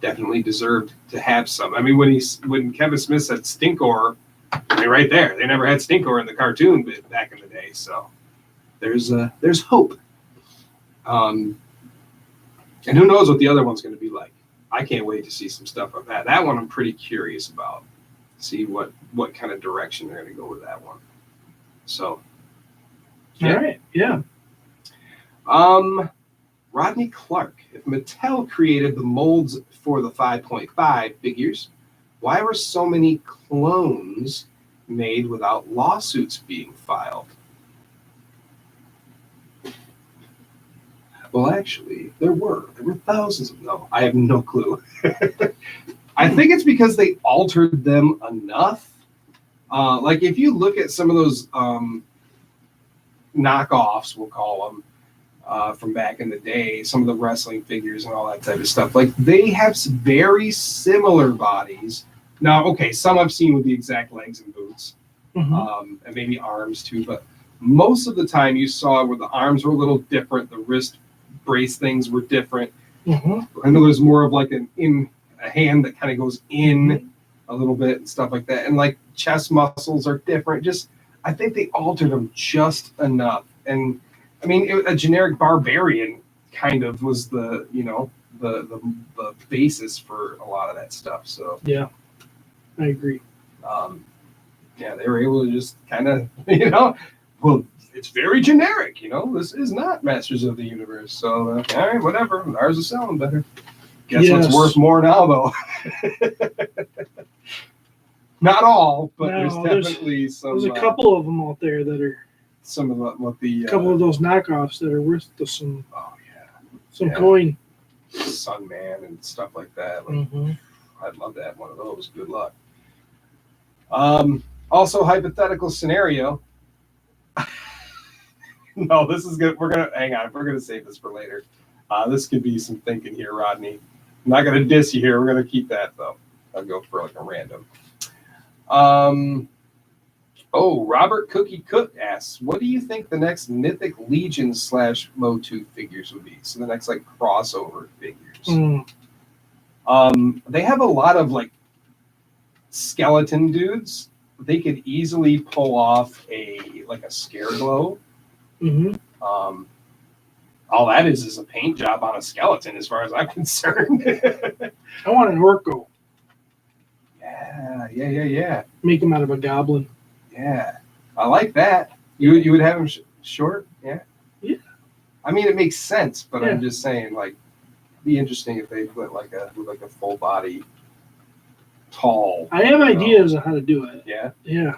definitely deserved to have some. I mean, when Kevin Smith said Stinkor, I mean, right there, they never had Stinkor in the cartoon back in the day. So there's hope. And who knows what the other one's going to be like? I can't wait to see some stuff of that. That one I'm pretty curious about. See what kind of direction they're going to go with that one. So, yeah. All right, yeah. Rodney Clark, if Mattel created the molds for the 5.5 figures, why were so many clones made without lawsuits being filed? Well, actually, there were thousands of them. No, I have no clue. I think it's because they altered them enough. Like if you look at some of those knockoffs, we'll call them, from back in the day, some of the wrestling figures and all that type of stuff, like they have very similar bodies. Now, okay, some I've seen with the exact legs and boots, and maybe arms too, but most of the time you saw where the arms were a little different, the wrist brace things were different. I know there's more of like a hand that kind of goes in a little bit and stuff like that, and like chest muscles are different. Just I think they altered them just enough. And I mean, a generic barbarian kind of was the the basis for a lot of that stuff. So yeah, I agree. Yeah, they were able to just kind of well, it's very generic. This is not Masters of the Universe. So all right, whatever. Ours is selling better. Guess what's worth more now, though? Not all, but there's definitely some. There's a couple of them out there that are some of what the couple of those knockoffs that are worth some. Oh yeah, some coin. Sunman and stuff like that. Like, I'd love to have one of those. Good luck. Also, hypothetical scenario. No, this is good. We're gonna hang on. We're gonna save this for later. This could be some thinking here, Rodney. I'm not gonna diss you here. We're gonna keep that though. I'll go for like a random. Robert Cookie Cook asks, what do you think the next Mythic Legion / Motu figures would be? So the next like crossover figures. They have a lot of like skeleton dudes. They could easily pull off a Scareglow. All that is a paint job on a skeleton, as far as I'm concerned. I want an Orko. Yeah. Make him out of a goblin. Yeah, I like that. You would have him short. Yeah. I mean, it makes sense, but I'm just saying, like, it'd be interesting if they put like a full body, tall. I have ideas on how to do it. Yeah. Yeah.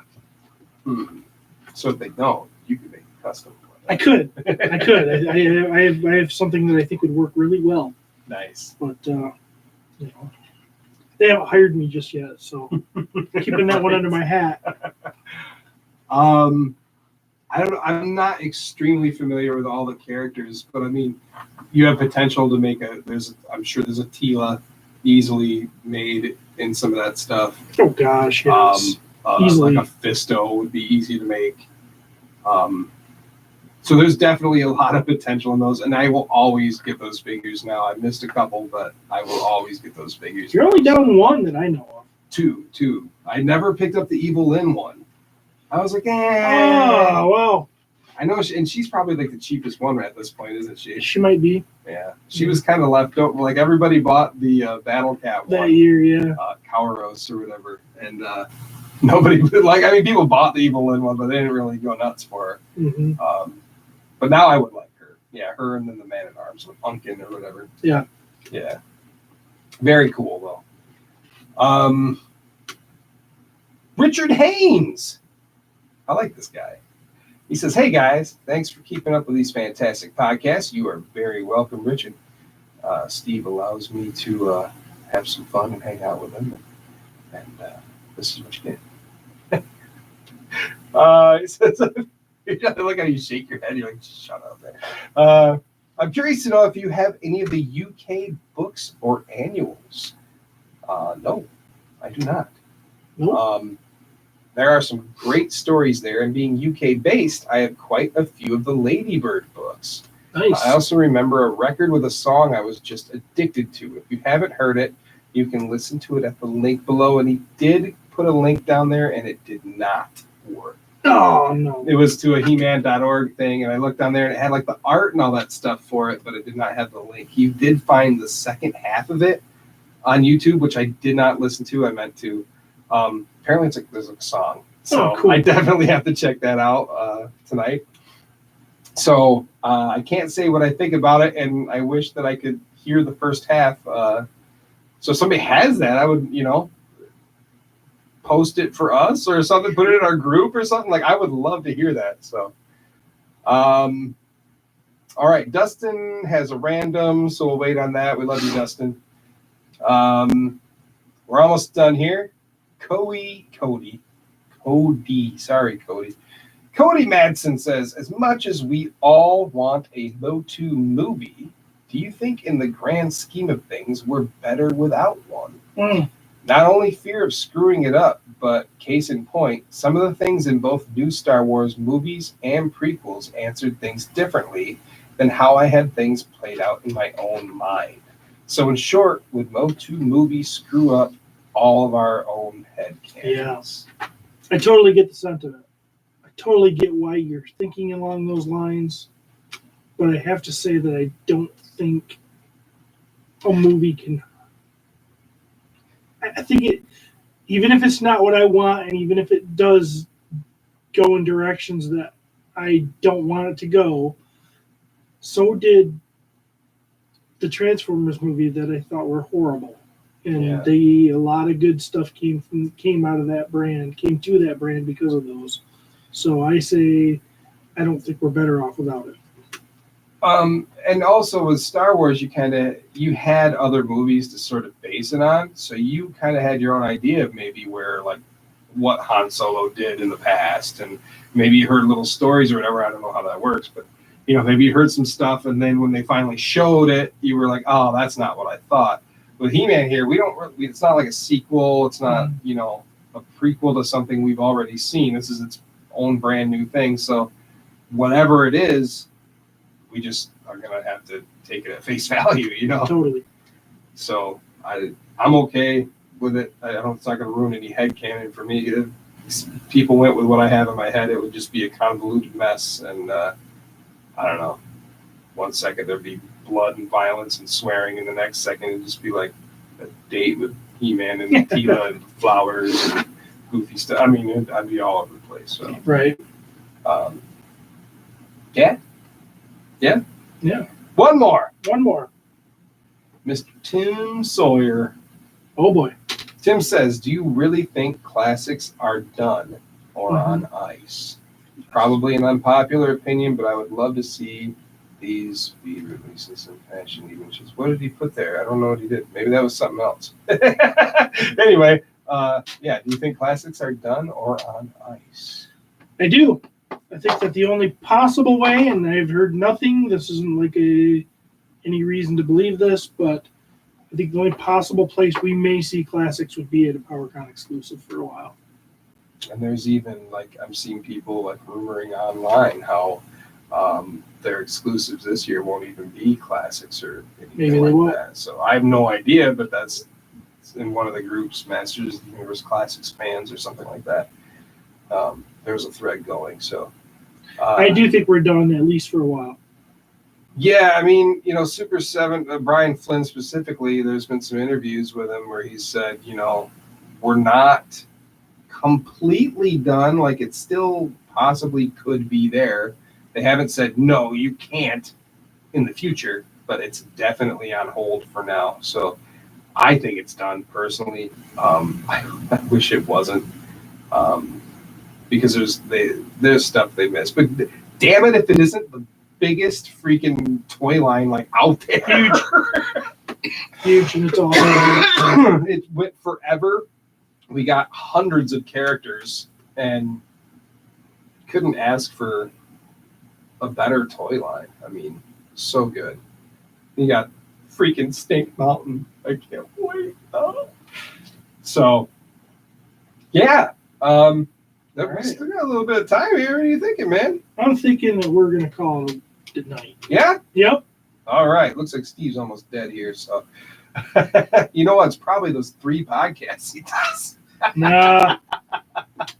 So if they don't, you could make a custom. I could. I have something that I think would work really well. Nice. But they haven't hired me just yet, so keeping that one under my hat. I don't know. I'm not extremely familiar with all the characters, but I mean, you have potential to make I'm sure there's a Tila easily made in some of that stuff. Oh gosh, yes. Like a Fisto would be easy to make. So there's definitely a lot of potential in those, and I will always get those figures now. I missed a couple, but I will always get those figures. You're only down one that I know of. Two. I never picked up the Evil Lynn one. I was like, Oh, well. I know, and she's probably like the cheapest one at this point, isn't she? She might be. Yeah. She was kind of left over. Like, everybody bought the Battle Cat one. That year, yeah. Kauros or whatever. And nobody, people bought the Evil Lynn one, but they didn't really go nuts for her. But now I would like her. Yeah, her and then the Man-at-Arms with Pumpkin or whatever. Yeah. Yeah. Very cool, though. Richard Haynes. I like this guy. He says, hey, guys, thanks for keeping up with these fantastic podcasts. You are very welcome, Richard. Steve allows me to have some fun and hang out with him. And this is what you get. He says, look how you shake your head. You're like, shut up, man. I'm curious to know if you have any of the UK books or annuals. No, I do not. Nope. There are some great stories there, and being UK based, I have quite a few of the Ladybird books. Nice. I also remember a record with a song I was just addicted to. If you haven't heard it, you can listen to it at the link below. And he did put a link down there, and it did not work. Oh, no. It was to a He-Man.org thing, and I looked down there, and it had like the art and all that stuff for it, but it did not have the link. You did find the second half of it on YouTube, which I did not listen to. I meant to. Apparently, there's a song, so cool. I definitely have to check that out tonight. So I can't say what I think about it, and I wish that I could hear the first half. So if somebody has that, I would, post it for us or something, put it in our group or something. Like, I would love to hear that. So, all right, Dustin has a random, so we'll wait on that. We love you, Dustin. We're almost done here. Cody Madsen says, as much as we all want a Motu movie, do you think in the grand scheme of things we're better without one? Not only fear of screwing it up, but case in point, some of the things in both new Star Wars movies and prequels answered things differently than how I had things played out in my own mind. So in short, would Motu movies screw up all of our own headcanons? Yeah. I totally get the sentiment. I totally get why you're thinking along those lines. But I have to say that I don't think a movie can... I think it, even if it's not what I want, and even if it does go in directions that I don't want it to go, so did the Transformers movie that I thought were horrible. And a lot of good stuff came to that brand because of those. So I say I don't think we're better off without it. And also with Star Wars, you had other movies to sort of base it on, so you kind of had your own idea of maybe where like what Han Solo did in the past, and maybe you heard little stories or whatever. I don't know how that works, but maybe you heard some stuff, and then when they finally showed it, you were like, oh, that's not what I thought. With He-Man here, it's not like a sequel. It's not, a prequel to something we've already seen. This is its own brand new thing. So whatever it is, we just are going to have to take it at face value, Totally. So I'm okay with it. It's not going to ruin any headcanon for me. If people went with what I have in my head, it would just be a convoluted mess. And I don't know. 1 second there'd be blood and violence and swearing, and the next second it'd just be like a date with He-Man and Tila and flowers and goofy stuff. I mean, I'd be all over the place. So Right. Yeah. One more. Mr. Tim Sawyer. Oh boy. Tim says, do you really think classics are done or on ice? Probably an unpopular opinion, but I would love to see these be releases in fashion images. What did he put there? I don't know what he did. Maybe that was something else. Anyway, do you think classics are done or on ice? I do. I think that the only possible way, and I've heard nothing, this isn't like any reason to believe this, but I think the only possible place we may see classics would be at a PowerCon exclusive for a while. And there's even, I'm seeing people, rumoring online how their exclusives this year won't even be classics or anything like that. So I have no idea, but that's in one of the groups, Masters of the Universe Classics fans or something like that. There's a thread going. So I do think we're done, at least for a while. Yeah, I mean, Super 7, Brian Flynn specifically, there's been some interviews with him where he said, we're not completely done. It still possibly could be there. They haven't said, no, you can't in the future, but it's definitely on hold for now. So I think it's done personally. I wish it wasn't, because there's stuff they missed. But damn it, if it isn't the biggest freaking toy line out there. Huge, and it's all it went forever. We got hundreds of characters and couldn't ask for a better toy line. I mean, so good. You got freaking Snake Mountain. I can't wait. So, yeah. We still got a little bit of time here. What are you thinking, man? I'm thinking that we're going to call it a night. Yeah? Yep. All right. Looks like Steve's almost dead here. So, you know what? It's probably those 3 podcasts he does. Nah,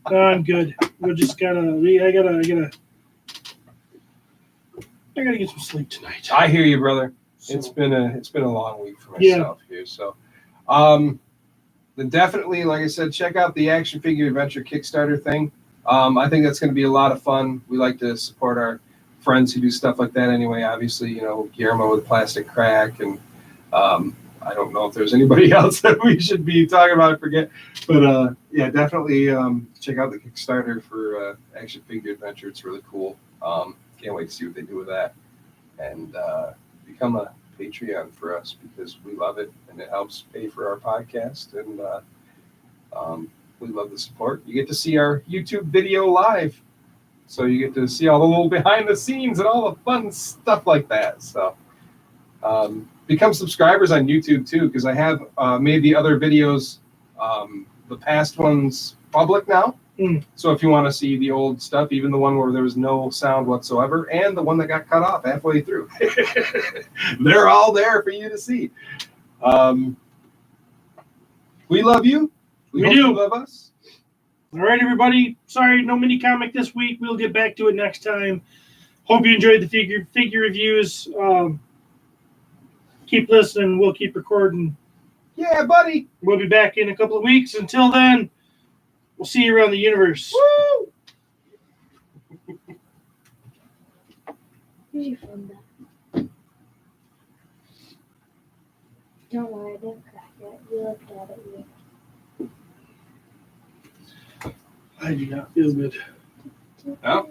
I'm good. We just I gotta get some sleep tonight. I hear you, brother. So, it's been a long week for myself here. So, then definitely, like I said, check out the Action Figure Adventure Kickstarter thing. I think that's going to be a lot of fun. We like to support our friends who do stuff like that anyway. Obviously, Guillermo with Plastic Crack, and I don't know if there's anybody else that we should be talking about. I forget. But yeah, definitely check out the Kickstarter for Action Figure Adventure. It's really cool. Can't wait to see what they do with that. And become a Patreon for us because we love it and it helps pay for our podcast. And we love the support. You get to see our YouTube video live. So you get to see all the little behind the scenes and all the fun stuff like that. So become subscribers on YouTube too, because I have made the other videos, the past ones, public now. So if you want to see the old stuff, even the one where there was no sound whatsoever, and the one that got cut off halfway through, they're all there for you to see. We love you. We hope do. You love us. All right, everybody. Sorry, no mini comic this week. We'll get back to it next time. Hope you enjoyed the figure reviews. Keep listening. We'll keep recording. Yeah, buddy. We'll be back in a couple of weeks. Until then, we'll see you around the universe. Woo! Where'd you find that? Don't worry, I didn't crack it. You looked at it. I do not feel good. No?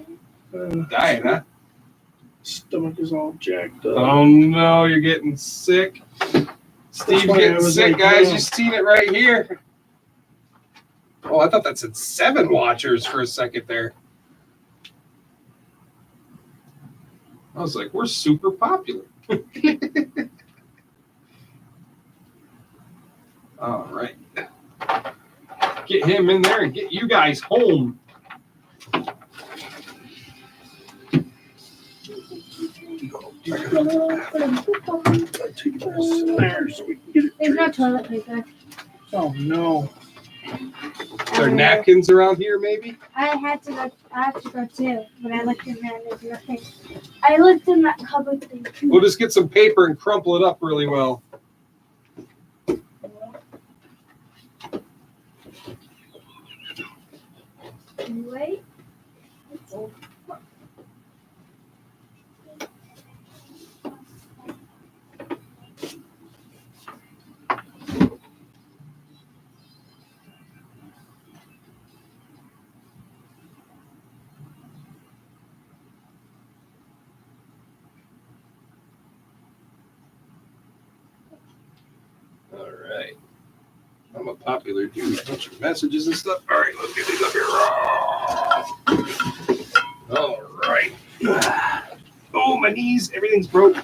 Dying, huh? Stomach is all jacked up. Oh no, you're getting sick. Steve's why I getting was sick, like, guys. yeah. You've seen it right here. Oh, I thought that said 7 watchers for a second there. I was like, we're super popular. All right. Get him in there and get you guys home. There, so we can get it. There's no toilet paper. Oh no. Are there napkins around here, maybe? I have to go too, but I looked in there and there's nothing. I looked in that cupboard thing too. We'll just get some paper and crumple it up really well. Wait. All right. I'm a popular dude. A bunch of messages and stuff. All right, let's get these up here. All right. Oh, my knees. Everything's broke.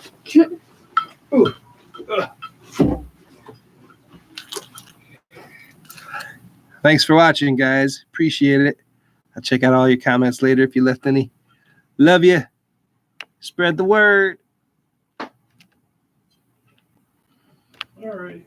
Ooh. Thanks for watching, guys. Appreciate it. I'll check out all your comments later if you left any. Love you. Spread the word. All right.